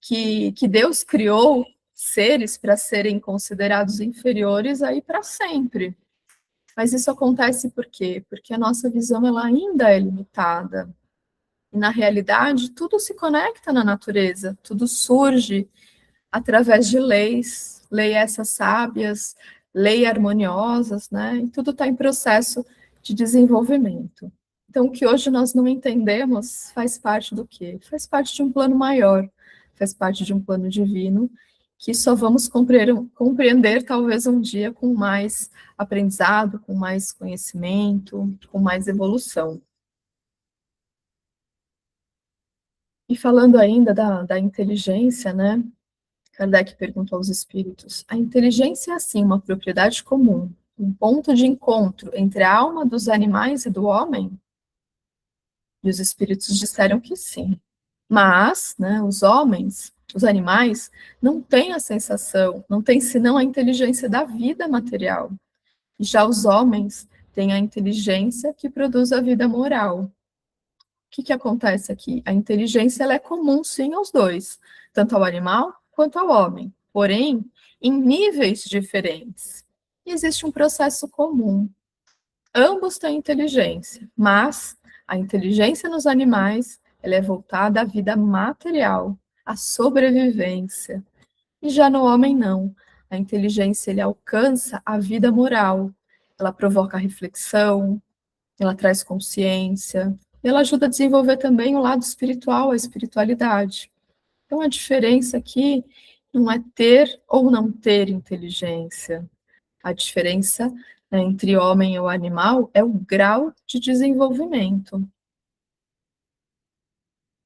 que Deus criou seres para serem considerados inferiores aí para sempre. Mas isso acontece por quê? Porque a nossa visão ela ainda é limitada. E, na realidade, tudo se conecta na natureza, tudo surge através de leis, leis essas sábias, leis harmoniosas, né? E tudo está em processo de desenvolvimento. Então, o que hoje nós não entendemos faz parte do quê? Faz parte de um plano maior, faz parte de um plano divino, que só vamos compreender talvez um dia com mais aprendizado, com mais conhecimento, com mais evolução. E falando ainda da inteligência, né? Kardec perguntou aos espíritos: a inteligência é, assim, uma propriedade comum, um ponto de encontro entre a alma dos animais e do homem? E os espíritos disseram que sim. Mas, né, os homens, os animais, não têm a sensação, não têm senão a inteligência da vida material. E já os homens têm a inteligência que produz a vida moral. O que acontece aqui? A inteligência ela é comum, sim, aos dois, tanto ao animal quanto ao homem, porém, em níveis diferentes. E existe um processo comum. Ambos têm inteligência, mas a inteligência nos animais ela é voltada à vida material, à sobrevivência. E já no homem, não. A inteligência ele alcança a vida moral. Ela provoca reflexão, ela traz consciência, ela ajuda a desenvolver também o lado espiritual, a espiritualidade. Então, a diferença aqui não é ter ou não ter inteligência. A diferença, né, entre homem e o animal é o grau de desenvolvimento.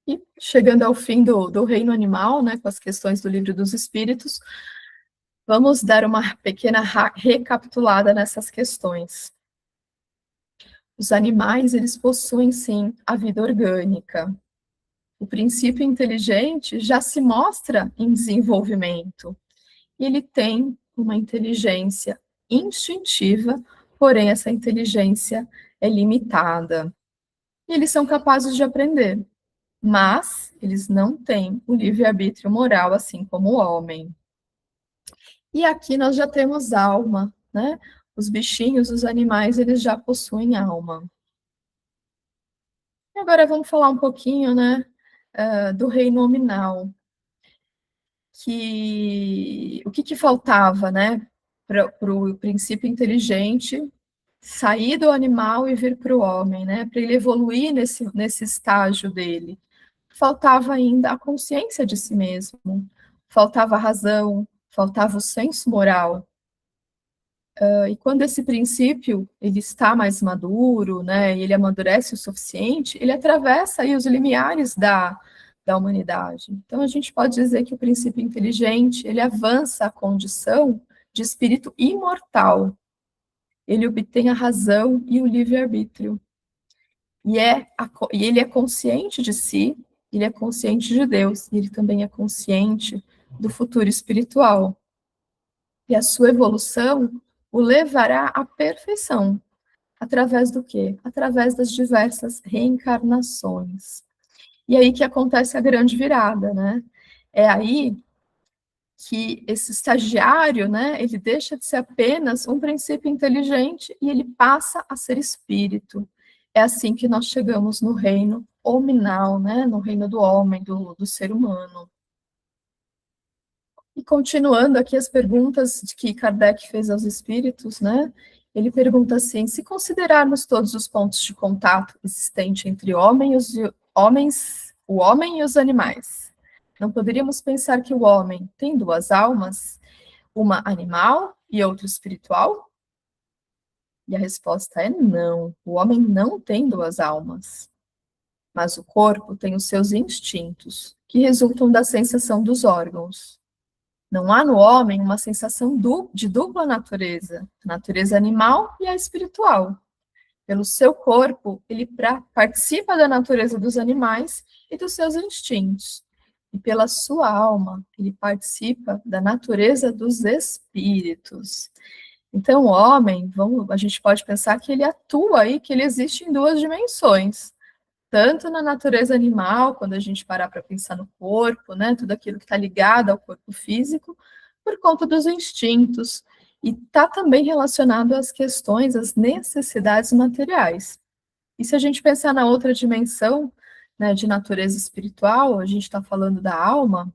E chegando ao fim do reino animal, né, com as questões do Livro dos Espíritos, vamos dar uma pequena recapitulada nessas questões. Os animais, eles possuem, sim, a vida orgânica. O princípio inteligente já se mostra em desenvolvimento. E ele tem uma inteligência instintiva, porém essa inteligência é limitada. E eles são capazes de aprender, mas eles não têm o livre-arbítrio moral, assim como o homem. E aqui nós já temos alma, né? Os bichinhos, os animais, eles já possuem alma. E agora vamos falar um pouquinho, né, do reino nominal. O que faltava, né, para o princípio inteligente sair do animal e vir para o homem, né, para ele evoluir nesse estágio dele. Faltava ainda a consciência de si mesmo, faltava a razão, faltava o senso moral. E quando esse princípio ele está mais maduro, né, e ele amadurece o suficiente, ele atravessa aí os limiares da humanidade. Então, a gente pode dizer que o princípio inteligente, ele avança a condição de espírito imortal. Ele obtém a razão e o livre-arbítrio. E ele é consciente de si, ele é consciente de Deus, e ele também é consciente do futuro espiritual. E a sua evolução o levará à perfeição. Através do quê? Através das diversas reencarnações. E aí que acontece a grande virada, né? É aí que esse estagiário, né, ele deixa de ser apenas um princípio inteligente e ele passa a ser espírito. É assim que nós chegamos no reino hominal, né, no reino do homem, do ser humano. E continuando aqui as perguntas que Kardec fez aos espíritos, né? Ele pergunta assim: se considerarmos todos os pontos de contato existentes entre o homem e os animais, não poderíamos pensar que o homem tem duas almas, uma animal e outra espiritual? E a resposta é não. O homem não tem duas almas, mas o corpo tem os seus instintos, que resultam da sensação dos órgãos. Não há no homem uma sensação de dupla natureza, a natureza animal e a espiritual. Pelo seu corpo, ele participa da natureza dos animais e dos seus instintos. E pela sua alma, ele participa da natureza dos espíritos. Então, o homem, a gente pode pensar que ele atua aí, que ele existe em duas dimensões. Tanto na natureza animal, quando a gente parar para pensar no corpo, né, tudo aquilo que está ligado ao corpo físico, por conta dos instintos, e está também relacionado às questões, às necessidades materiais. E se a gente pensar na outra dimensão, né, de natureza espiritual, a gente está falando da alma,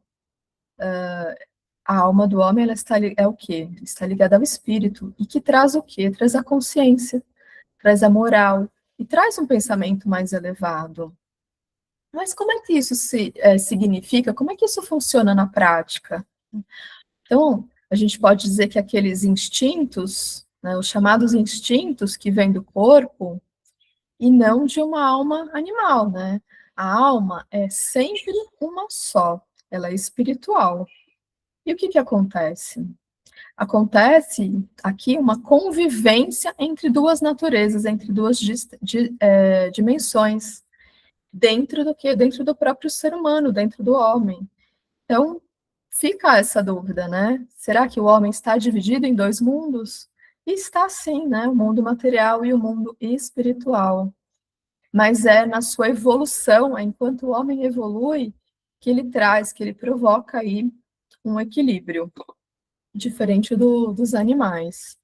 a alma do homem, ela é o quê? Está ligada ao espírito, e que traz o quê? Traz a consciência, traz a moral, e traz um pensamento mais elevado. Mas como é que isso significa? Como é que isso funciona na prática? Então, a gente pode dizer que aqueles instintos, né, os chamados instintos que vêm do corpo, e não de uma alma animal, né? A alma é sempre uma só, ela é espiritual. E o que acontece? Acontece aqui uma convivência entre duas naturezas, entre duas dimensões, dentro do que? Dentro do próprio ser humano, dentro do homem. Então, fica essa dúvida, né? Será que o homem está dividido em dois mundos? E está sim, né? O mundo material e o mundo espiritual. Mas é na sua evolução, é enquanto o homem evolui, que ele traz, que ele provoca aí um equilíbrio, diferente dos animais.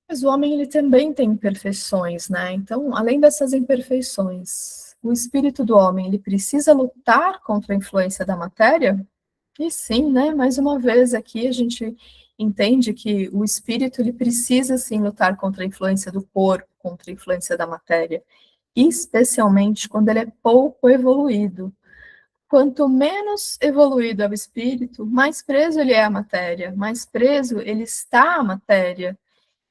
Mas o homem, ele também tem imperfeições, né? Então, além dessas imperfeições, o espírito do homem, ele precisa lutar contra a influência da matéria? E sim, né? Mais uma vez aqui a gente entende que o espírito, ele precisa sim lutar contra a influência do corpo, contra a influência da matéria, especialmente quando ele é pouco evoluído. Quanto menos evoluído é o espírito, mais preso ele é à matéria, mais preso ele está à matéria,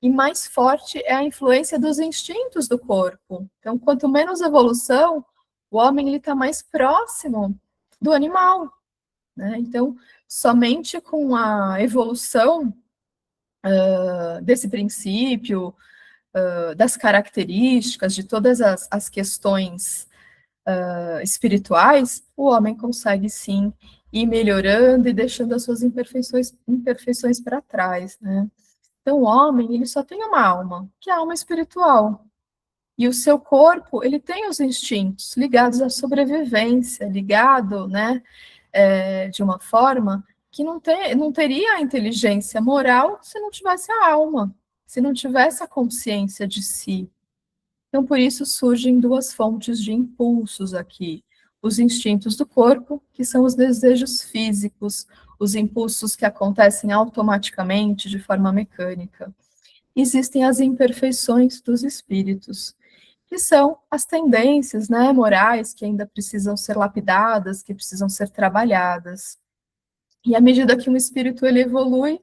e mais forte é a influência dos instintos do corpo. Então, quanto menos evolução, o homem está mais próximo do animal, né? Então, somente com a evolução desse princípio, das características, de todas as questões espirituais, o homem consegue sim ir melhorando e deixando as suas imperfeições para trás, né? Então, o homem, ele só tem uma alma, que é a alma espiritual. E o seu corpo, ele tem os instintos ligados à sobrevivência, ligado, né, de uma forma que não teria a inteligência moral se não tivesse a alma, se não tivesse a consciência de si. Então, por isso surgem duas fontes de impulsos aqui: os instintos do corpo, que são os desejos físicos, os impulsos que acontecem automaticamente, de forma mecânica. Existem as imperfeições dos espíritos, que são as tendências, né, morais que ainda precisam ser lapidadas, que precisam ser trabalhadas. E à medida que um espírito ele evolui,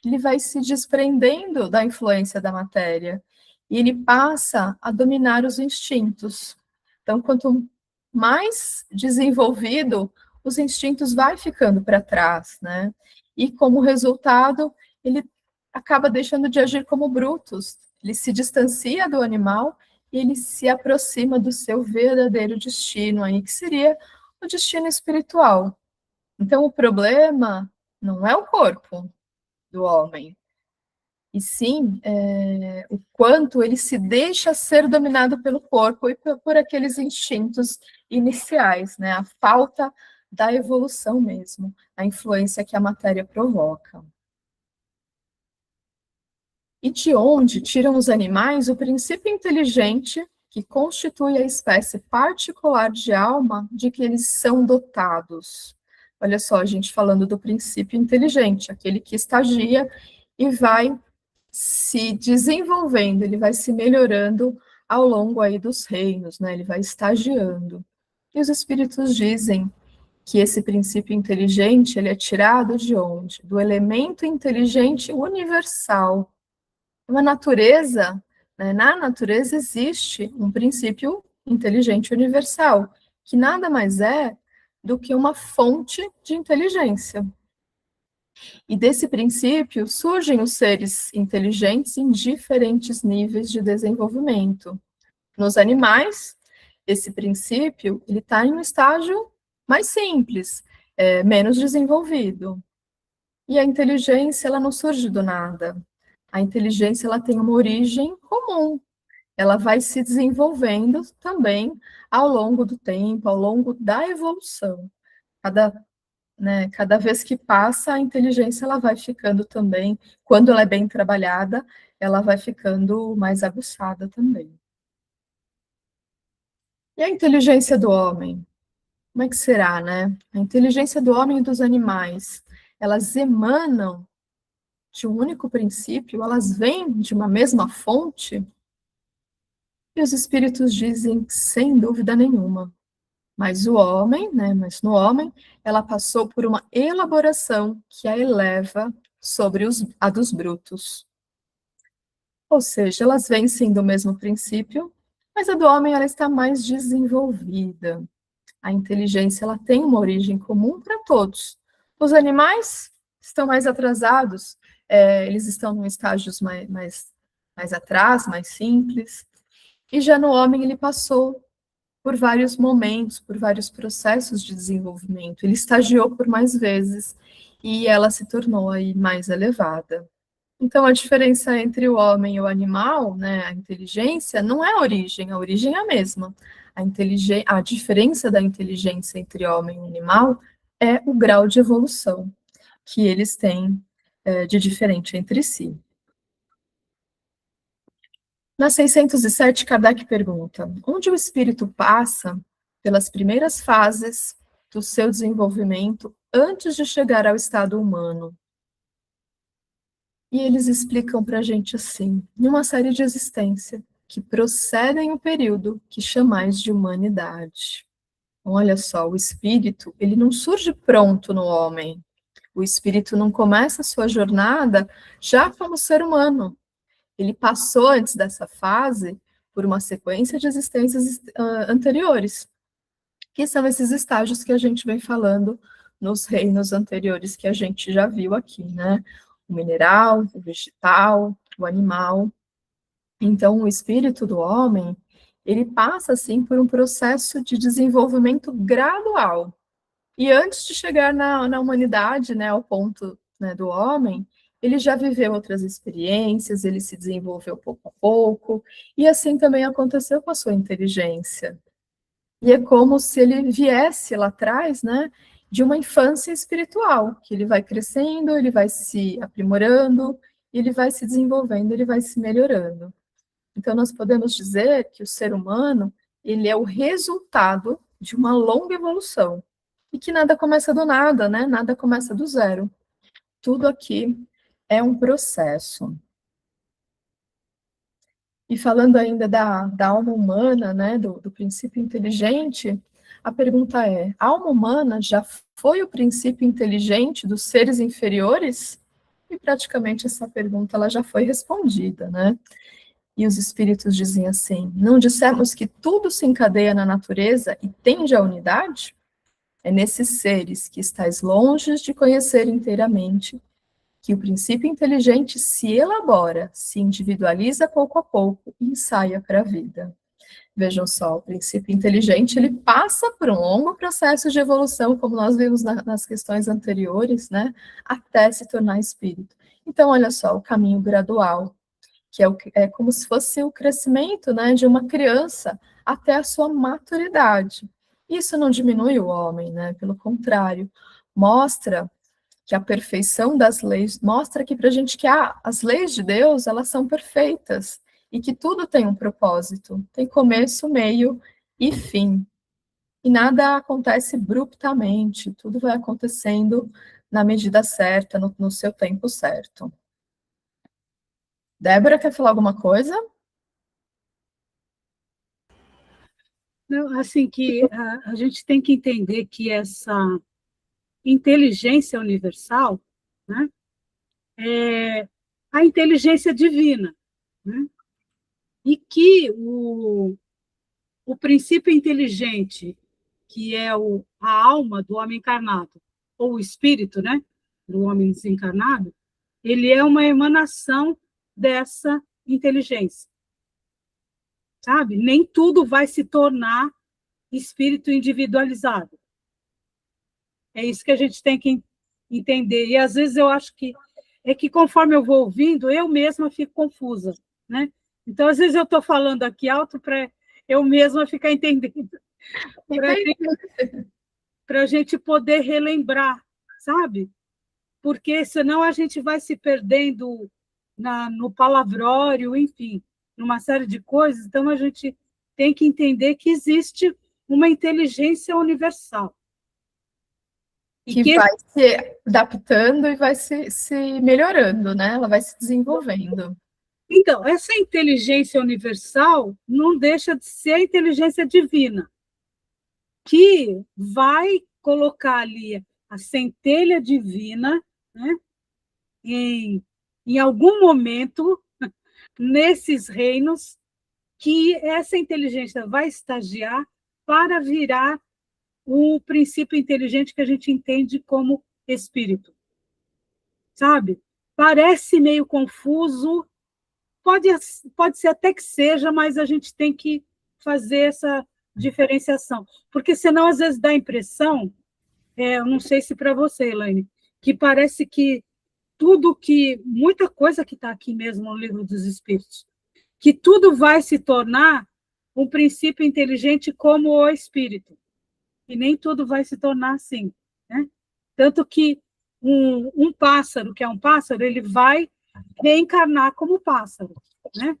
ele vai se desprendendo da influência da matéria e ele passa a dominar os instintos. Então, quanto mais desenvolvido, os instintos vai ficando para trás, né? E como resultado, ele acaba deixando de agir como brutos. Ele se distancia do animal e ele se aproxima do seu verdadeiro destino aí, que seria o destino espiritual. Então, o problema não é o corpo do homem, e sim o quanto ele se deixa ser dominado pelo corpo e por aqueles instintos iniciais, né? A falta da evolução mesmo, a influência que a matéria provoca. E de onde tiram os animais o princípio inteligente que constitui a espécie particular de alma de que eles são dotados? Olha só, a gente falando do princípio inteligente, aquele que estagia e vai se desenvolvendo, ele vai se melhorando ao longo aí dos reinos, né? Ele vai estagiando. E os espíritos dizem que esse princípio inteligente, ele é tirado de onde? Do elemento inteligente universal. Uma natureza, né? Na natureza existe um princípio inteligente universal, que nada mais é do que uma fonte de inteligência. E desse princípio surgem os seres inteligentes em diferentes níveis de desenvolvimento. Nos animais, esse princípio ele está em um estágio mais simples, menos desenvolvido. E a inteligência ela não surge do nada. A inteligência ela tem uma origem comum. Ela vai se desenvolvendo também ao longo do tempo, ao longo da evolução. Cada né, cada vez que passa, a inteligência ela vai ficando também, quando ela é bem trabalhada, ela vai ficando mais aguçada também. E a inteligência do homem? Como é que será, né? A inteligência do homem e dos animais, elas emanam de um único princípio, elas vêm de uma mesma fonte? E os espíritos dizem que, sem dúvida nenhuma. Mas o homem, né, mas no homem, ela passou por uma elaboração que a eleva sobre a dos brutos. Ou seja, elas vêm sim do mesmo princípio, mas a do homem ela está mais desenvolvida. A inteligência ela tem uma origem comum para todos. Os animais estão mais atrasados, eles estão em estágios mais atrás, mais simples. E já no homem ele passou por vários momentos, por vários processos de desenvolvimento. Ele estagiou por mais vezes e ela se tornou aí mais elevada. Então, a diferença entre o homem e o animal, né, a inteligência, não é a origem é a mesma. A diferença da inteligência entre homem e animal é o grau de evolução que eles têm de diferente entre si. Na 607, Kardec pergunta: onde o espírito passa pelas primeiras fases do seu desenvolvimento antes de chegar ao estado humano? E eles explicam para a gente assim, numa série de existência, que procedem o período que chamais de humanidade. Então, olha só, o espírito, ele não surge pronto no homem. O espírito não começa a sua jornada já como ser humano. Ele passou antes dessa fase por uma sequência de existências anteriores, que são esses estágios que a gente vem falando nos reinos anteriores que a gente já viu aqui, né? O mineral, o vegetal, o animal. Então, o espírito do homem, ele passa, assim, por um processo de desenvolvimento gradual. E antes de chegar na humanidade, né, ao ponto, né, do homem, ele já viveu outras experiências, ele se desenvolveu pouco a pouco, e assim também aconteceu com a sua inteligência. E é como se ele viesse lá atrás, né, de uma infância espiritual, que ele vai crescendo, ele vai se aprimorando, ele vai se desenvolvendo, ele vai se melhorando. Então, nós podemos dizer que o ser humano, ele é o resultado de uma longa evolução, e que nada começa do nada, né? Nada começa do zero. Tudo aqui é um processo. E falando ainda da alma humana, né, do princípio inteligente, a pergunta é: a alma humana já foi o princípio inteligente dos seres inferiores? E praticamente essa pergunta ela já foi respondida, né? E os espíritos dizem assim: não dissemos que tudo se encadeia na natureza e tende à unidade? É nesses seres que estáis longe de conhecer inteiramente que o princípio inteligente se elabora, se individualiza pouco a pouco e ensaia para a vida. Vejam só, o princípio inteligente ele passa por um longo processo de evolução, como nós vimos nas questões anteriores, né, até se tornar espírito. Então, olha só, o caminho gradual, que é como se fosse o crescimento, né, de uma criança até a sua maturidade. Isso não diminui o homem, né, pelo contrário, mostra que a perfeição das leis, mostra aqui para a gente que as leis de Deus, elas são perfeitas, e que tudo tem um propósito, tem começo, meio e fim. E nada acontece abruptamente, tudo vai acontecendo na medida certa, no seu tempo certo. Débora, quer falar alguma coisa? Não, assim, que a gente tem que entender que essa inteligência universal, né, é a inteligência divina, né, e que o princípio inteligente, que é a alma do homem encarnado, ou o espírito, né, do homem desencarnado, ele é uma emanação dessa inteligência, sabe? Nem tudo vai se tornar espírito individualizado. É isso que a gente tem que entender. E, às vezes, eu acho que conforme eu vou ouvindo, eu mesma fico confusa, né? Então, às vezes, eu estou falando aqui alto para eu mesma ficar entendendo, para a gente poder relembrar, sabe? Porque senão a gente vai se perdendo no palavrório, enfim, numa série de coisas. Então, a gente tem que entender que existe uma inteligência universal. Que vai se adaptando e vai se melhorando, né? Ela vai se desenvolvendo. Então, essa inteligência universal não deixa de ser a inteligência divina, que vai colocar ali a centelha divina, né, em algum momento, nesses reinos, que essa inteligência vai estagiar para virar o princípio inteligente que a gente entende como espírito. Sabe? Parece meio confuso, pode ser até que seja, mas a gente tem que fazer essa diferenciação, porque senão às vezes dá a impressão, eu não sei se para você, Elaine, que parece que muita coisa que está aqui mesmo no Livro dos Espíritos, que tudo vai se tornar um princípio inteligente como o espírito, e nem tudo vai se tornar assim, né? Tanto que um pássaro, que é um pássaro, ele vai reencarnar como pássaro, né?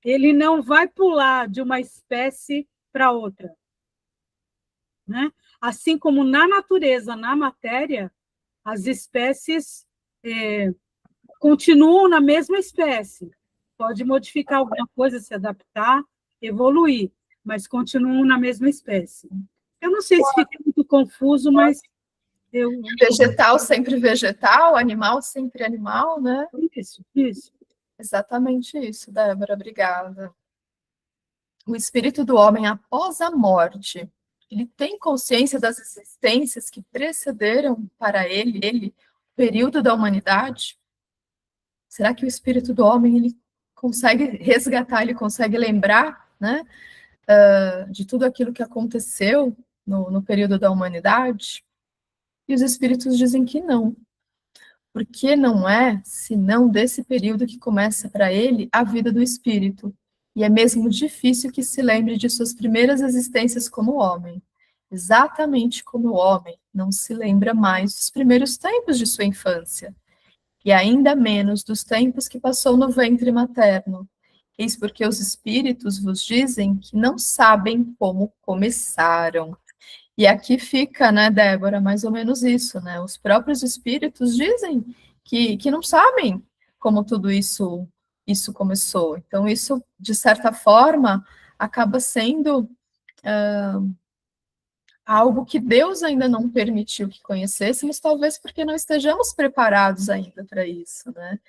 Ele não vai pular de uma espécie para outra, né? Assim como na natureza, na matéria, as espécies continuam na mesma espécie. Pode modificar alguma coisa, se adaptar, evoluir, mas continuam na mesma espécie. Eu não sei se fica muito confuso, mas Vegetal sempre vegetal, animal sempre animal, né? Isso. Exatamente isso, Débora, obrigada. O espírito do homem após a morte, ele tem consciência das existências que precederam para ele, o período da humanidade? Será que o espírito do homem, ele consegue resgatar, ele consegue lembrar, né, de tudo aquilo que aconteceu no período da humanidade? E os espíritos dizem que não. Porque não é, senão desse período que começa para ele a vida do espírito. E é mesmo difícil que se lembre de suas primeiras existências como homem. Exatamente como o homem não se lembra mais dos primeiros tempos de sua infância. E ainda menos dos tempos que passou no ventre materno. Eis porque os espíritos vos dizem que não sabem como começaram. E aqui fica, né, Débora, mais ou menos isso, né? Os próprios espíritos dizem que não sabem como tudo isso começou. Então, isso, de certa forma, acaba sendo algo que Deus ainda não permitiu que conhecêssemos, talvez porque não estejamos preparados ainda para isso, né?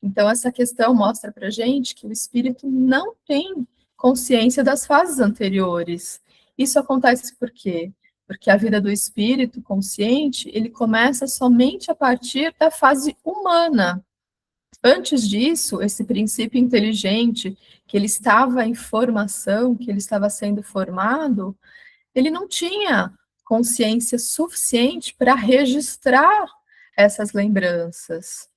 Então, essa questão mostra para a gente que o espírito não tem consciência das fases anteriores. Isso acontece por quê? Porque a vida do espírito consciente, ele começa somente a partir da fase humana. Antes disso, esse princípio inteligente, que ele estava em formação, que ele estava sendo formado, ele não tinha consciência suficiente para registrar essas lembranças.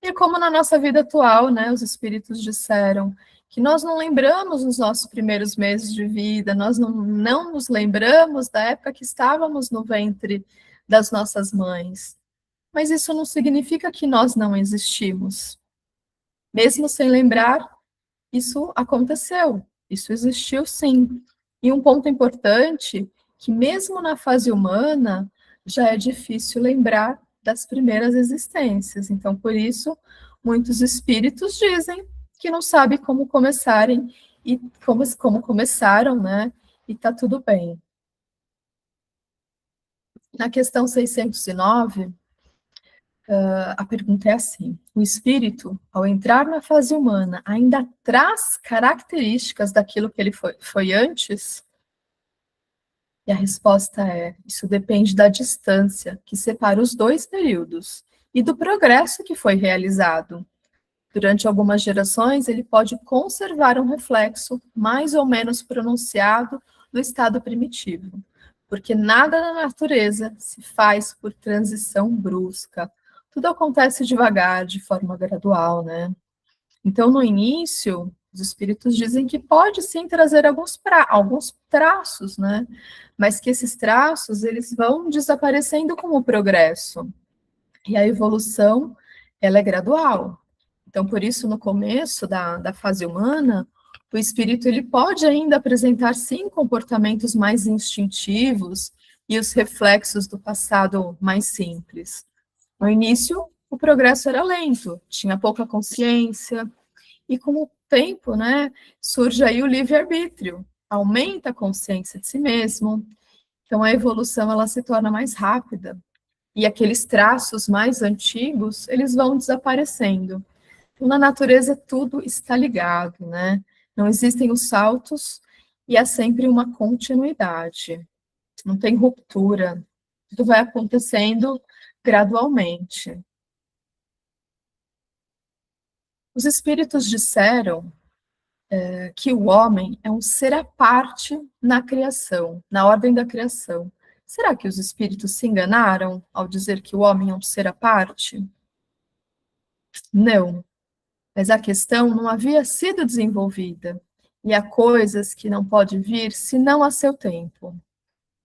E como na nossa vida atual, né, os espíritos disseram que nós não lembramos os nossos primeiros meses de vida, nós não nos lembramos da época que estávamos no ventre das nossas mães. Mas isso não significa que nós não existimos. Mesmo sem lembrar, isso aconteceu, isso existiu sim. E um ponto importante, que mesmo na fase humana, já é difícil lembrar das primeiras existências. Então, por isso, muitos espíritos dizem que não sabem como começarem e como começaram, né? E tá tudo bem. Na questão 609, a pergunta é assim: o espírito, ao entrar na fase humana, ainda traz características daquilo que ele foi antes? E a resposta é: isso depende da distância que separa os dois períodos e do progresso que foi realizado. Durante algumas gerações, ele pode conservar um reflexo mais ou menos pronunciado do estado primitivo, porque nada na natureza se faz por transição brusca. Tudo acontece devagar, de forma gradual, né? Então, no início, Os espíritos dizem que pode sim trazer alguns traços, né? Mas que esses traços eles vão desaparecendo com o progresso. E a evolução, ela é gradual. Então, por isso, no começo da fase humana, o espírito ele pode ainda apresentar, sim, comportamentos mais instintivos e os reflexos do passado mais simples. No início, o progresso era lento, tinha pouca consciência, e com o tempo, né, surge aí o livre-arbítrio, aumenta a consciência de si mesmo, então a evolução ela se torna mais rápida, e aqueles traços mais antigos, eles vão desaparecendo. Então, na natureza, tudo está ligado, né? Não existem os saltos e há sempre uma continuidade. Não tem ruptura. Tudo vai acontecendo gradualmente. Os espíritos disseram que o homem é um ser à parte na criação, na ordem da criação. Será que os espíritos se enganaram ao dizer que o homem é um ser à parte? Não. Mas a questão não havia sido desenvolvida, e há coisas que não pode vir senão a seu tempo.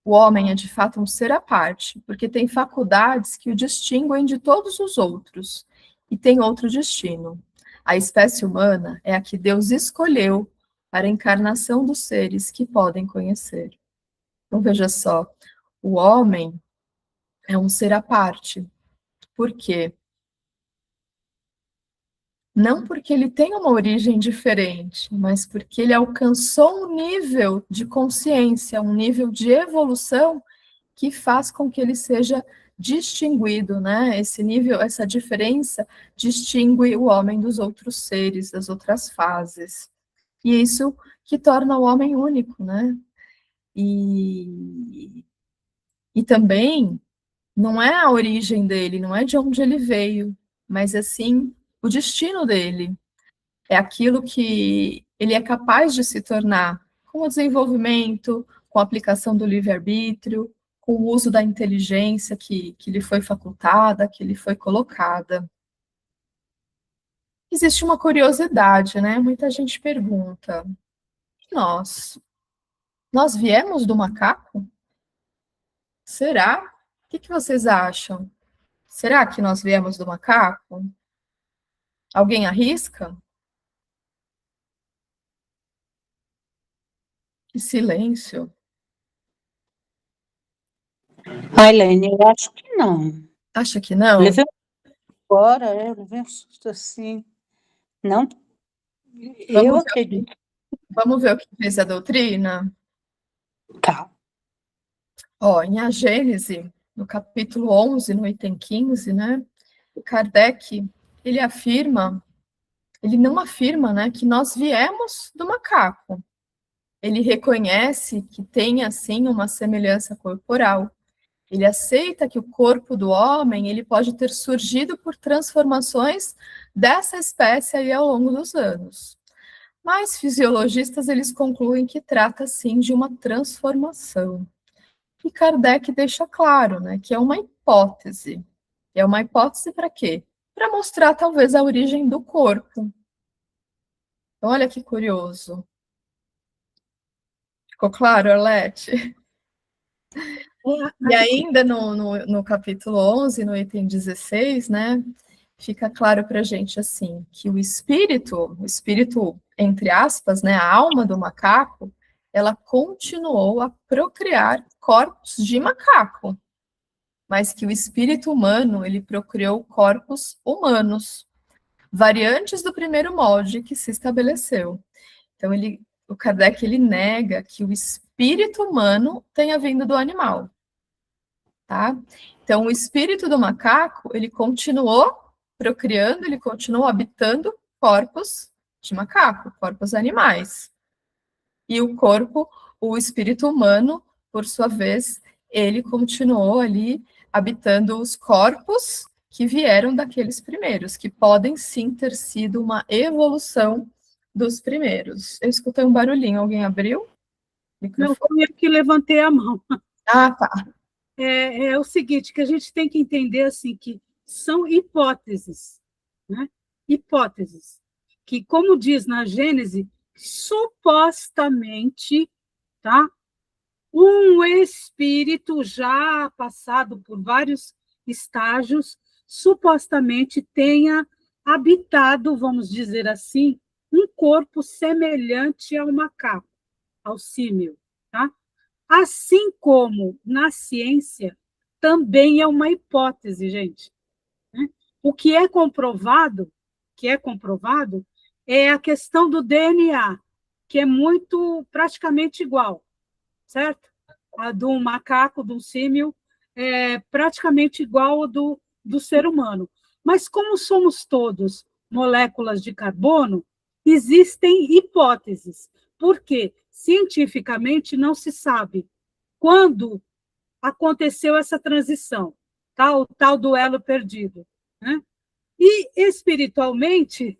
O homem é de fato um ser à parte, porque tem faculdades que o distinguem de todos os outros, e tem outro destino. A espécie humana é a que Deus escolheu para a encarnação dos seres que podem conhecer. Então veja só, o homem é um ser à parte. Por quê? Não porque ele tem uma origem diferente, mas porque ele alcançou um nível de consciência, um nível de evolução que faz com que ele seja distinguido, né? Esse nível, essa diferença distingue o homem dos outros seres, das outras fases. E é isso que torna o homem único, né? E também não é a origem dele, não é de onde ele veio, mas assim o destino dele. É aquilo que ele é capaz de se tornar com o desenvolvimento, com a aplicação do livre-arbítrio, com o uso da inteligência que lhe foi facultada, que lhe foi colocada. Existe uma curiosidade, né? Muita gente pergunta: e nós? Nós viemos do macaco? Será? O que vocês acham? Será que nós viemos do macaco? Alguém arrisca? Que silêncio. Ai, Lene, eu acho que não. Acha que não? Levei agora, eu levei um susto assim. Não, eu acredito. Vamos ver o que diz a doutrina? Tá. Ó, em A Gênese, no capítulo 11, no item 15, né, Kardec, ele não afirma, né, que nós viemos do macaco. Ele reconhece que tem, assim, uma semelhança corporal. Ele aceita que o corpo do homem, ele pode ter surgido por transformações dessa espécie aí ao longo dos anos. Mas fisiologistas, eles concluem que trata, sim, de uma transformação. E Kardec deixa claro, né, que é uma hipótese. É uma hipótese para quê? Para mostrar, talvez, a origem do corpo. Então, olha que curioso. Ficou claro, Arlete? E ainda no capítulo 11, no item 16, né, fica claro para a gente, assim, que o espírito, entre aspas, né, a alma do macaco, ela continuou a procriar corpos de macaco, mas que o espírito humano, ele procriou corpos humanos, variantes do primeiro molde que se estabeleceu. Então, o Kardec, ele nega que o espírito humano tenha vindo do animal, tá? Então, o espírito do macaco, ele continuou procriando, ele continuou habitando corpos de macaco, corpos animais. E o espírito humano, por sua vez, ele continuou ali habitando os corpos que vieram daqueles primeiros, que podem sim ter sido uma evolução dos primeiros. Eu escutei um barulhinho, alguém abriu? Não, fui eu que levantei a mão. Ah, tá. É o seguinte, que a gente tem que entender assim, que são hipóteses, né? Hipóteses, que, como diz na Gênese, supostamente, tá? Um espírito já passado por vários estágios, supostamente tenha habitado, vamos dizer assim, um corpo semelhante ao macaco, ao símil, tá? Assim como na ciência também é uma hipótese, gente, né? O que é comprovado é a questão do DNA, que é muito praticamente igual, certo? A do macaco, do símil, é praticamente igual ao do ser humano. Mas como somos todos moléculas de carbono, existem hipóteses, porque cientificamente não se sabe quando aconteceu essa transição, tá? O tal duelo perdido, né? E espiritualmente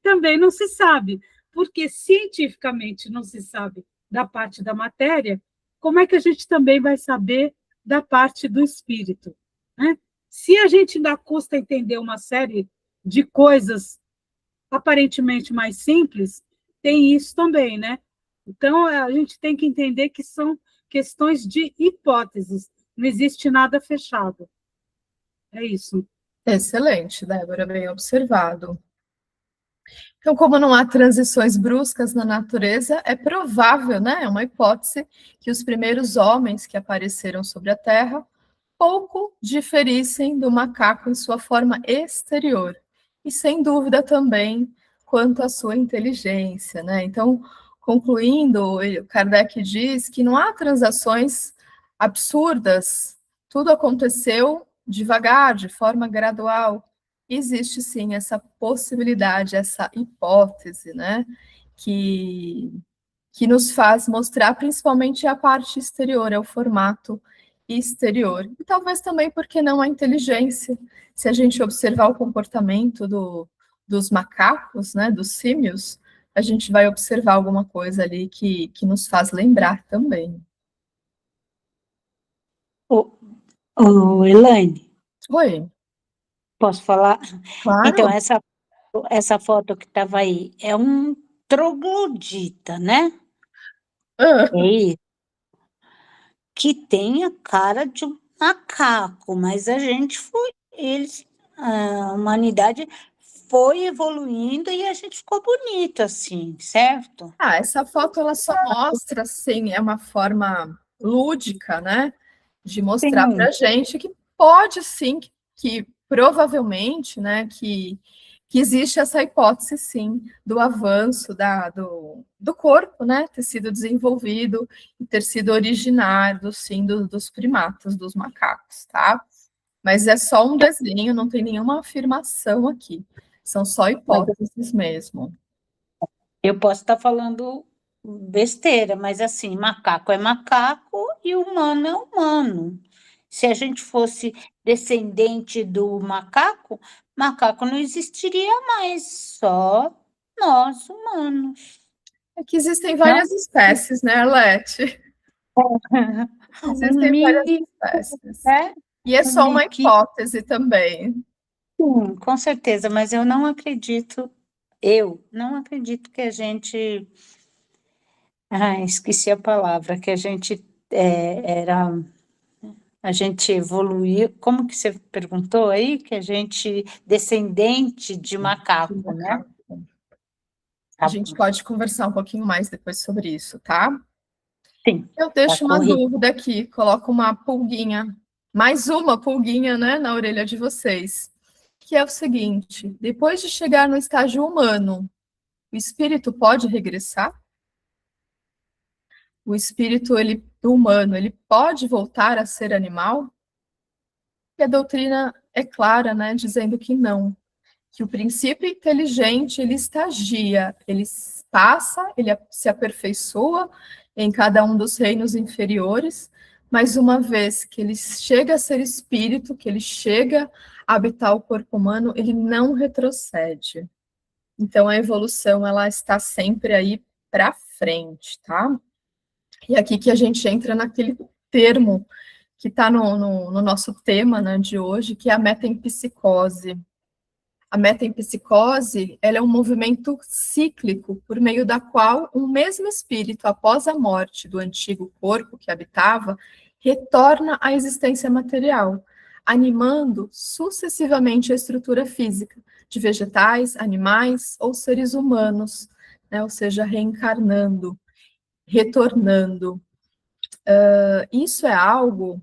também não se sabe, porque cientificamente não se sabe da parte da matéria, como é que a gente também vai saber da parte do espírito, né? Se a gente ainda custa entender uma série de coisas aparentemente mais simples, tem isso também, né? Então, a gente tem que entender que são questões de hipóteses, não existe nada fechado. É isso. Excelente, Débora, bem observado. Então, como não há transições bruscas na natureza, é provável, né, é uma hipótese, que os primeiros homens que apareceram sobre a Terra pouco diferissem do macaco em sua forma exterior, e sem dúvida também quanto à sua inteligência, né? Então, concluindo, Kardec diz que não há transações absurdas, tudo aconteceu devagar, de forma gradual. Existe sim essa possibilidade, essa hipótese, né? Que nos faz mostrar principalmente a parte exterior, é o formato exterior. E talvez também porque não a inteligência. Se a gente observar o comportamento dos macacos, né, dos símios, a gente vai observar alguma coisa ali que nos faz lembrar também. Elaine, Oi, posso falar? Então, claro. essa foto que estava aí é um troglodita, né? Ah, É isso, que tem a cara de um macaco, mas a humanidade foi evoluindo e a gente ficou bonito assim, certo? essa foto ela só mostra, assim, é uma forma lúdica, né, de mostrar Sim, para gente que pode sim, que provavelmente, né, que existe essa hipótese sim do avanço do corpo, né, ter sido desenvolvido e ter sido originário, sim, dos primatas, dos macacos, tá? Mas é só um desenho, não tem nenhuma afirmação aqui. São só mas hipóteses mesmo. eu posso estar falando besteira, mas assim, macaco é macaco e humano é humano. Se a gente fosse descendente do macaco, macaco não existiria mais, só nós humanos, É que existem não? várias espécies, né, Arlete? Um Existem várias mico, espécies. né? E é Um só uma miquinho, hipótese também. com certeza, mas eu não acredito que a gente, esqueci a palavra, que a gente a gente evoluiu, como que você perguntou aí? Que a gente descendente de De macaco, né? macaco. A Tá gente bom. pode conversar um pouquinho mais depois sobre isso, tá? Sim, Eu tá deixo uma correto. dúvida aqui, coloco uma pulguinha, mais uma pulguinha, né, na orelha de vocês, que é o seguinte: depois de chegar no estágio humano, o espírito pode regressar? O espírito humano, ele pode voltar a ser animal? E a doutrina é clara, né, dizendo que não, que o princípio inteligente ele estagia, ele passa, ele se aperfeiçoa em cada um dos reinos inferiores, mas uma vez que ele chega a ser espírito, que ele chega a habitar o corpo humano, ele não retrocede. Então a evolução ela está sempre aí para frente, tá? E aqui que a gente entra naquele termo que está no nosso tema, né, de hoje, que é a metempsicose. A metempsicose, ela é um movimento cíclico, por meio da qual um mesmo espírito, após a morte do antigo corpo que habitava, retorna à existência material, animando sucessivamente a estrutura física de vegetais, animais ou seres humanos, né? Ou seja, reencarnando, retornando. Isso é algo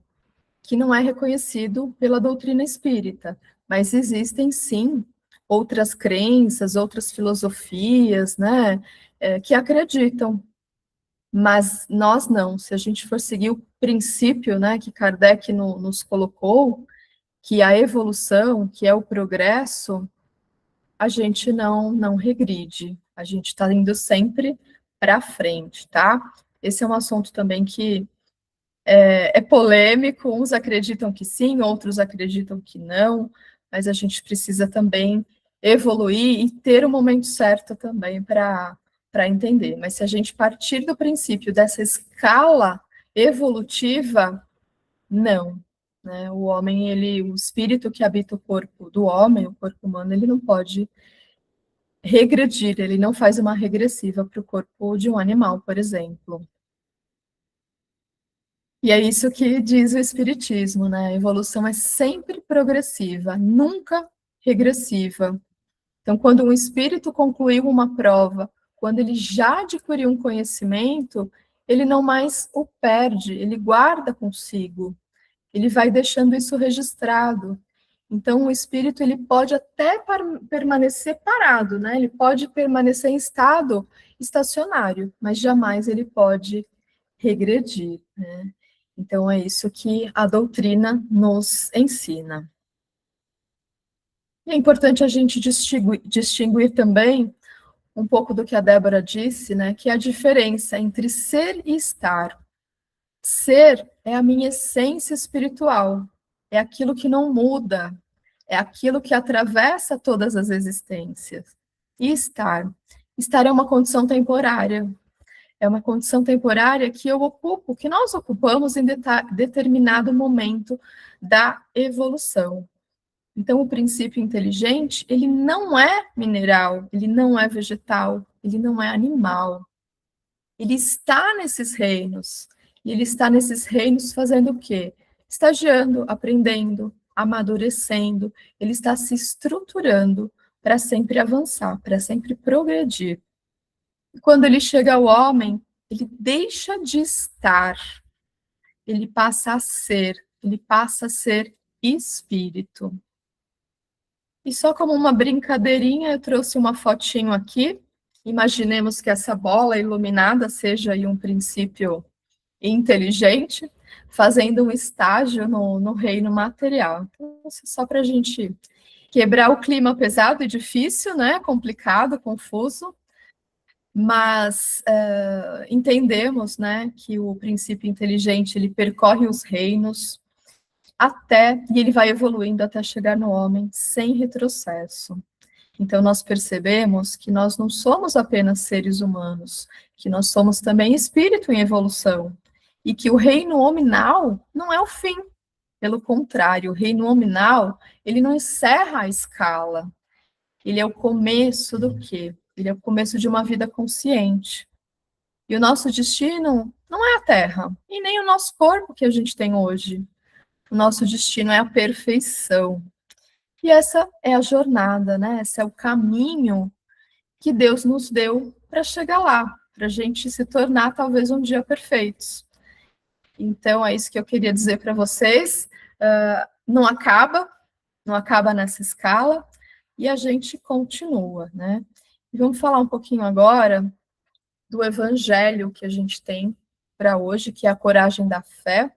que não é reconhecido pela doutrina espírita, mas existem sim outras crenças, outras filosofias, né, que acreditam, mas nós não. Se a gente for seguir o princípio, né, que Kardec nos colocou, que a evolução, que é o progresso, a gente não regride, a gente está indo sempre para frente, tá? Esse é um assunto também que é polêmico, uns acreditam que sim, outros acreditam que não, mas a gente precisa também evoluir e ter o momento certo também para entender. Mas se a gente partir do princípio dessa escala evolutiva, não. Né? O homem, o espírito que habita o corpo do homem, o corpo humano, ele não pode regredir, ele não faz uma regressiva para o corpo de um animal, por exemplo. E é isso que diz o Espiritismo, né? A evolução é sempre progressiva, nunca regressiva. Então, quando um espírito concluiu uma prova, quando ele já adquiriu um conhecimento, ele não mais o perde, ele guarda consigo, ele vai deixando isso registrado. Então, o espírito ele pode até permanecer parado, né? Ele pode permanecer em estado estacionário, mas jamais ele pode regredir, né? Então, é isso que a doutrina nos ensina. E é importante a gente distinguir também um pouco do que a Débora disse, né, que é a diferença entre ser e estar. Ser é a minha essência espiritual, é aquilo que não muda, é aquilo que atravessa todas as existências. E estar é uma condição temporária, é uma condição temporária que eu ocupo, que nós ocupamos em determinado momento da evolução. Então, o princípio inteligente, ele não é mineral, ele não é vegetal, ele não é animal. Ele está nesses reinos. E ele está nesses reinos fazendo o quê? Estagiando, aprendendo, amadurecendo. Ele está se estruturando para sempre avançar, para sempre progredir. E quando ele chega ao homem, ele deixa de estar, ele passa a ser espírito. E só como uma brincadeirinha, eu trouxe uma fotinho aqui. Imaginemos que essa bola iluminada seja aí um princípio inteligente, fazendo um estágio no reino material. Então, só para a gente quebrar o clima pesado e difícil, né? Complicado, confuso, mas entendemos, né, que o princípio inteligente ele percorre os reinos e ele vai evoluindo até chegar no homem sem retrocesso. Então nós percebemos que nós não somos apenas seres humanos, que nós somos também espírito em evolução e que o reino hominal não é o fim. Pelo contrário, o reino hominal ele não encerra a escala. Ele é o começo do quê? Ele é o começo de uma vida consciente. E o nosso destino não é a Terra, e nem o nosso corpo que a gente tem hoje. O nosso destino é a perfeição. E essa é a jornada, né? Esse é o caminho que Deus nos deu para chegar lá, para a gente se tornar talvez um dia perfeitos. Então, é isso que eu queria dizer para vocês. Não acaba nessa escala, e a gente continua, né? E vamos falar um pouquinho agora do evangelho que a gente tem para hoje, que é a coragem da fé,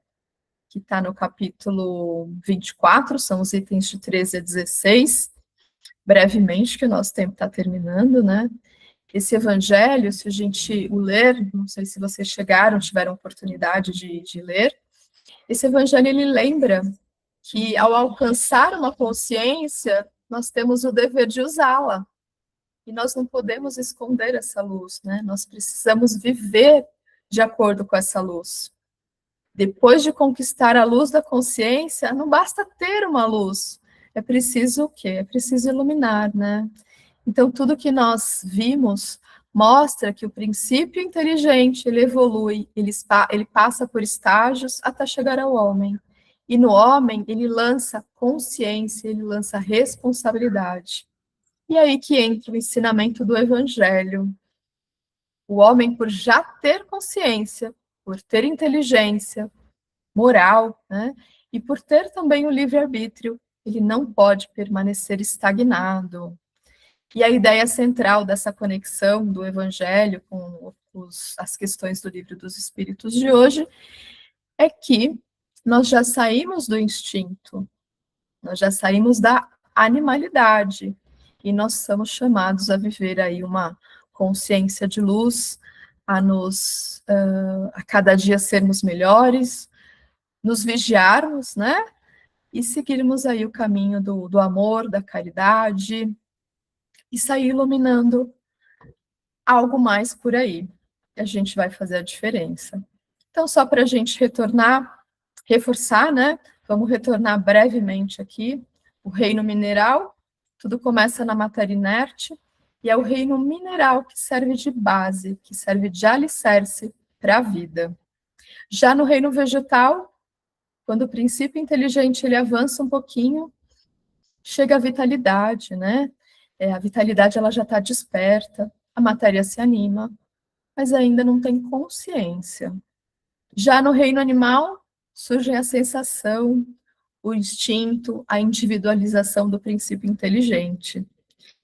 que está no capítulo 24, são os itens de 13 a 16, brevemente, que o nosso tempo está terminando, né? Esse evangelho, se a gente o ler, não sei se vocês tiveram oportunidade de ler, esse evangelho, ele lembra que ao alcançar uma consciência, nós temos o dever de usá-la. E nós não podemos esconder essa luz, né? Nós precisamos viver de acordo com essa luz. Depois de conquistar a luz da consciência, não basta ter uma luz. é preciso o quê? É preciso iluminar, né? Então, tudo que nós vimos mostra que o princípio inteligente, ele evolui, ele passa por estágios até chegar ao homem. E no homem, ele lança consciência, ele lança responsabilidade. E aí que entra o ensinamento do evangelho. O homem, por já ter consciência, por ter inteligência, moral, né, e por ter também o livre-arbítrio, ele não pode permanecer estagnado. E a ideia central dessa conexão do Evangelho com as questões do Livro dos Espíritos de hoje é que nós já saímos do instinto, nós já saímos da animalidade, e nós somos chamados a viver aí uma consciência de luz, a cada dia sermos melhores, nos vigiarmos, né? E seguirmos aí o caminho do amor, da caridade, e sair iluminando algo mais por aí. A gente vai fazer a diferença. Então, só para a gente reforçar, né? Vamos retornar brevemente aqui. O reino mineral, tudo começa na matéria inerte, e é o reino mineral que serve de base, que serve de alicerce para a vida. Já no reino vegetal, quando o princípio inteligente ele avança um pouquinho, chega a vitalidade, né? A vitalidade ela já está desperta, a matéria se anima, mas ainda não tem consciência. Já no reino animal, surge a sensação, o instinto, a individualização do princípio inteligente.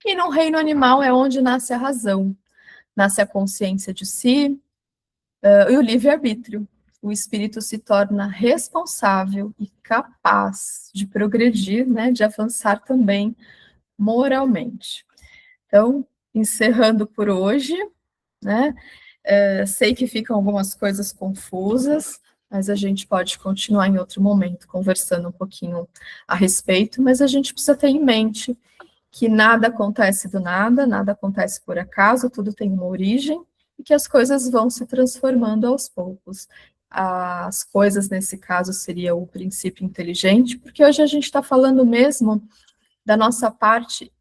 E no reino animal é onde nasce a razão, nasce a consciência de si, e o livre-arbítrio. O espírito se torna responsável e capaz de progredir, né, de avançar também moralmente. Então, encerrando por hoje, né, sei que ficam algumas coisas confusas, mas a gente pode continuar em outro momento, conversando um pouquinho a respeito, mas a gente precisa ter em mente que nada acontece do nada, nada acontece por acaso, tudo tem uma origem, e que as coisas vão se transformando aos poucos. As coisas, nesse caso, seria o princípio inteligente, porque hoje a gente está falando mesmo da nossa parte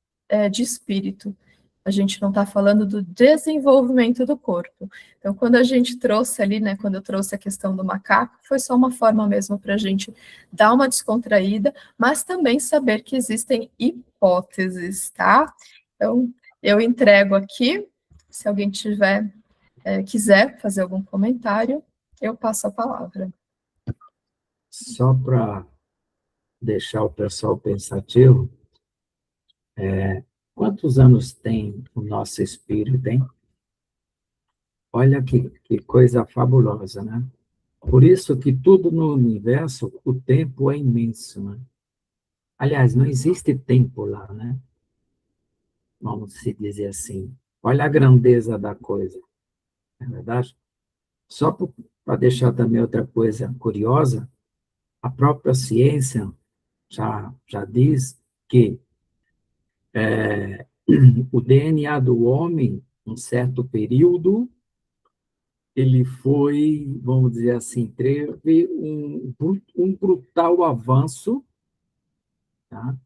de espírito. A gente não está falando do desenvolvimento do corpo. Então, quando a gente trouxe ali, né, quando eu trouxe a questão do macaco, foi só uma forma mesmo para a gente dar uma descontraída, mas também saber que existem hipóteses, tá? Então, eu entrego aqui, se alguém quiser fazer algum comentário, eu passo a palavra. Só para deixar o pessoal pensativo, quantos anos tem o nosso espírito, hein? Olha que coisa fabulosa, né? Por isso que tudo no universo, o tempo é imenso, né? Aliás, não existe tempo lá, né? Vamos se dizer assim. Olha a grandeza da coisa, não é verdade? Só para deixar também outra coisa curiosa, a própria ciência já diz que o DNA do homem, um certo período, ele foi, vamos dizer assim, teve um brutal avanço, tá?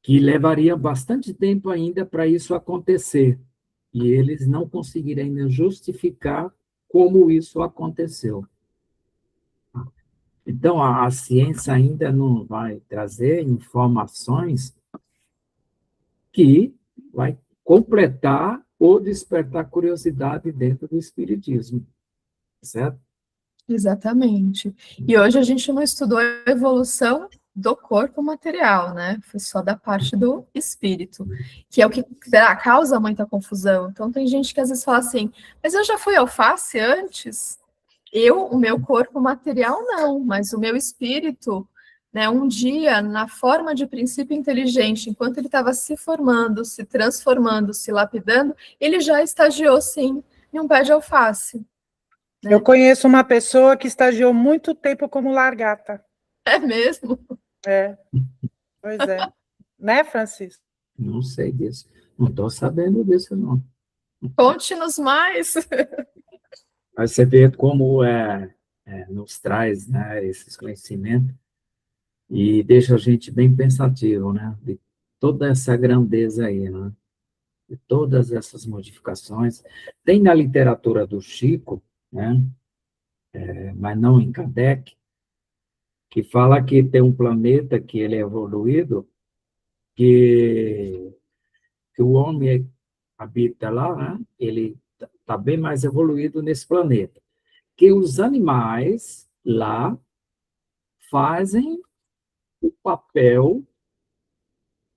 Que levaria bastante tempo ainda para isso acontecer. E eles não conseguiram ainda justificar como isso aconteceu. Então, a ciência ainda não vai trazer informações que vai completar ou despertar curiosidade dentro do espiritismo, certo? Exatamente. E hoje a gente não estudou a evolução do corpo material, né? Foi só da parte do espírito, que é o que causa muita confusão. Então tem gente que às vezes fala assim, mas eu já fui alface antes? O meu corpo material não, mas o meu espírito, né, um dia, na forma de princípio inteligente, enquanto ele estava se formando, se transformando, se lapidando, ele já estagiou, sim, em um pé de alface. Né? Eu conheço uma pessoa que estagiou muito tempo como largata. É mesmo? É, pois é. Né, Francisco? Não sei disso. Não estou sabendo disso, não. Conte-nos mais. Mas você vê como nos traz, né, esses conhecimentos. E deixa a gente bem pensativo, né? De toda essa grandeza aí, né? De todas essas modificações. Tem na literatura do Chico, né? Mas não em Kardec, que fala que tem um planeta que ele é evoluído, que, que o homem habita lá, né? Ele está bem mais evoluído nesse planeta. Que os animais lá fazem o papel,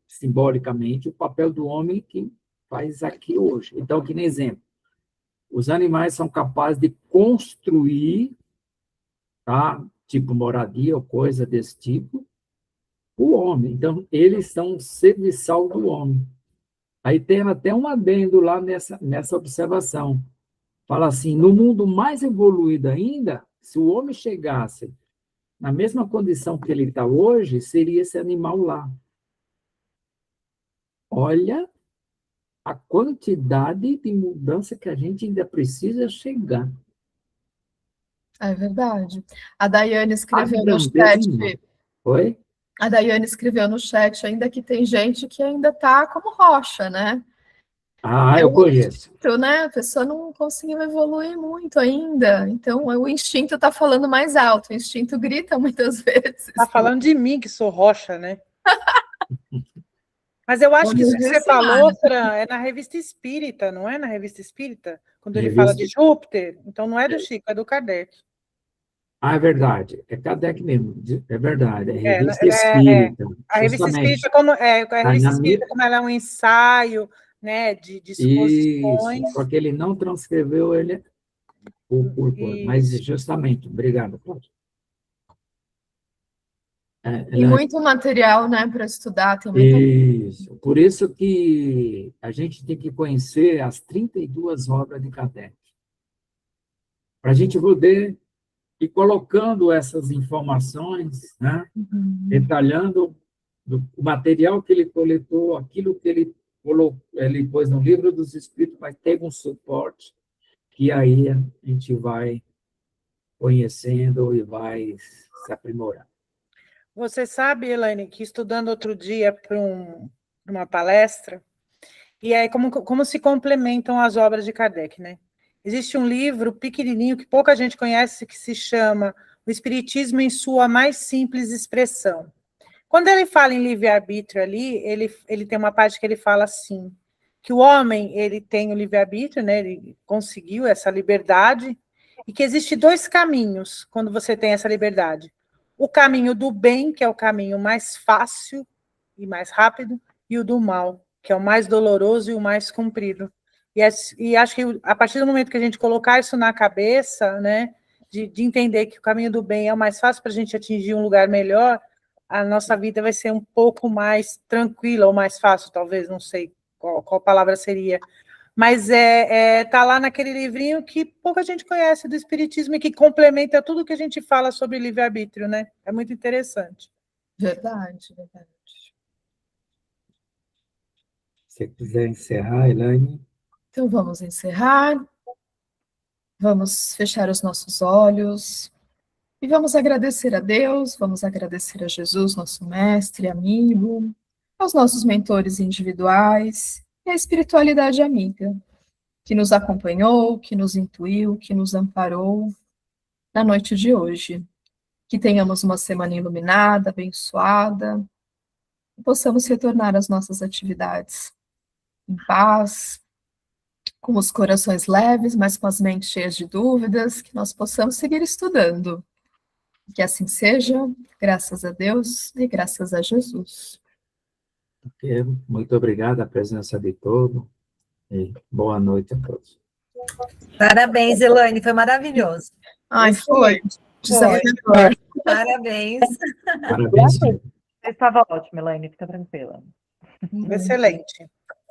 simbolicamente, o papel do homem que faz aqui hoje. Então, que nem exemplo, os animais são capazes de construir, tá? Tipo moradia ou coisa desse tipo, o homem. Então, eles são serviçal do homem. Aí tem até um adendo lá nessa observação. Fala assim, no mundo mais evoluído ainda, se o homem chegasse na mesma condição que ele está hoje, seria esse animal lá. Olha a quantidade de mudança que a gente ainda precisa chegar. É verdade. A Daiane A escreveu no grandeza chat. humana. Oi? A Daiane escreveu no chat ainda que tem gente que ainda está como rocha, né? Ah, É eu o conheço. instinto, né? A pessoa não conseguiu evoluir muito ainda. Então, o instinto está falando mais alto. O instinto grita muitas vezes. Está falando de mim, que sou rocha, né? Mas eu acho que isso que você falou, Fran, é na Revista Espírita, não é na Revista Espírita? Quando ele fala de Júpiter. Então, não é do Chico, é do Kardec. Ah, é verdade. É Kardec mesmo. É verdade. É Revista Espírita. A Revista Espírita, como ela é um ensaio, né, de exposições. Isso, só que ele não transcreveu ele mas justamente, obrigado, Cláudio. E muito material, né, para estudar também. Isso, por isso que a gente tem que conhecer as 32 obras de Kardec, para a gente poder ir colocando essas informações, né, detalhando o material que ele coletou, aquilo que ele pôs no Livro dos Espíritos, vai ter um suporte, que aí a gente vai conhecendo e vai se aprimorar. Você sabe, Elaine, que estudando outro dia para uma palestra, e aí como se complementam as obras de Kardec, né? Existe um livro pequenininho que pouca gente conhece, que se chama O Espiritismo em Sua Mais Simples Expressão. Quando ele fala em livre-arbítrio ali, ele tem uma parte que ele fala assim, que o homem ele tem o livre-arbítrio, né? Ele conseguiu essa liberdade, e que existe dois caminhos quando você tem essa liberdade. O caminho do bem, que é o caminho mais fácil e mais rápido, e o do mal, que é o mais doloroso e o mais comprido. E acho que a partir do momento que a gente colocar isso na cabeça, né, de entender que o caminho do bem é o mais fácil para a gente atingir um lugar melhor, a nossa vida vai ser um pouco mais tranquila, ou mais fácil, talvez, não sei qual palavra seria. Mas tá lá naquele livrinho que pouca gente conhece do Espiritismo e que complementa tudo que a gente fala sobre livre-arbítrio, né? É muito interessante. Verdade, verdade. Se quiser encerrar, Elaine. Então, vamos encerrar. Vamos fechar os nossos olhos. E vamos agradecer a Deus, vamos agradecer a Jesus, nosso mestre, amigo, aos nossos mentores individuais e à espiritualidade amiga, que nos acompanhou, que nos intuiu, que nos amparou na noite de hoje. Que tenhamos uma semana iluminada, abençoada, e possamos retornar às nossas atividades em paz, com os corações leves, mas com as mentes cheias de dúvidas, que nós possamos seguir estudando. Que assim seja, graças a Deus e graças a Jesus. Muito obrigado a presença de todos e boa noite a todos. Parabéns, Elaine, foi maravilhoso. Ai, foi. Foi. Parabéns. Parabéns. Você estava ótima, Elaine, fica tranquila. Excelente.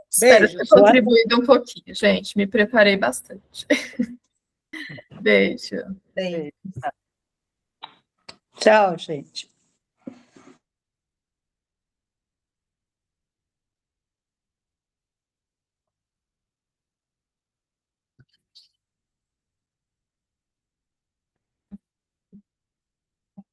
Espero ter contribuído um pouquinho, gente. Me preparei bastante. Beijo. Beijo. Tchau, gente.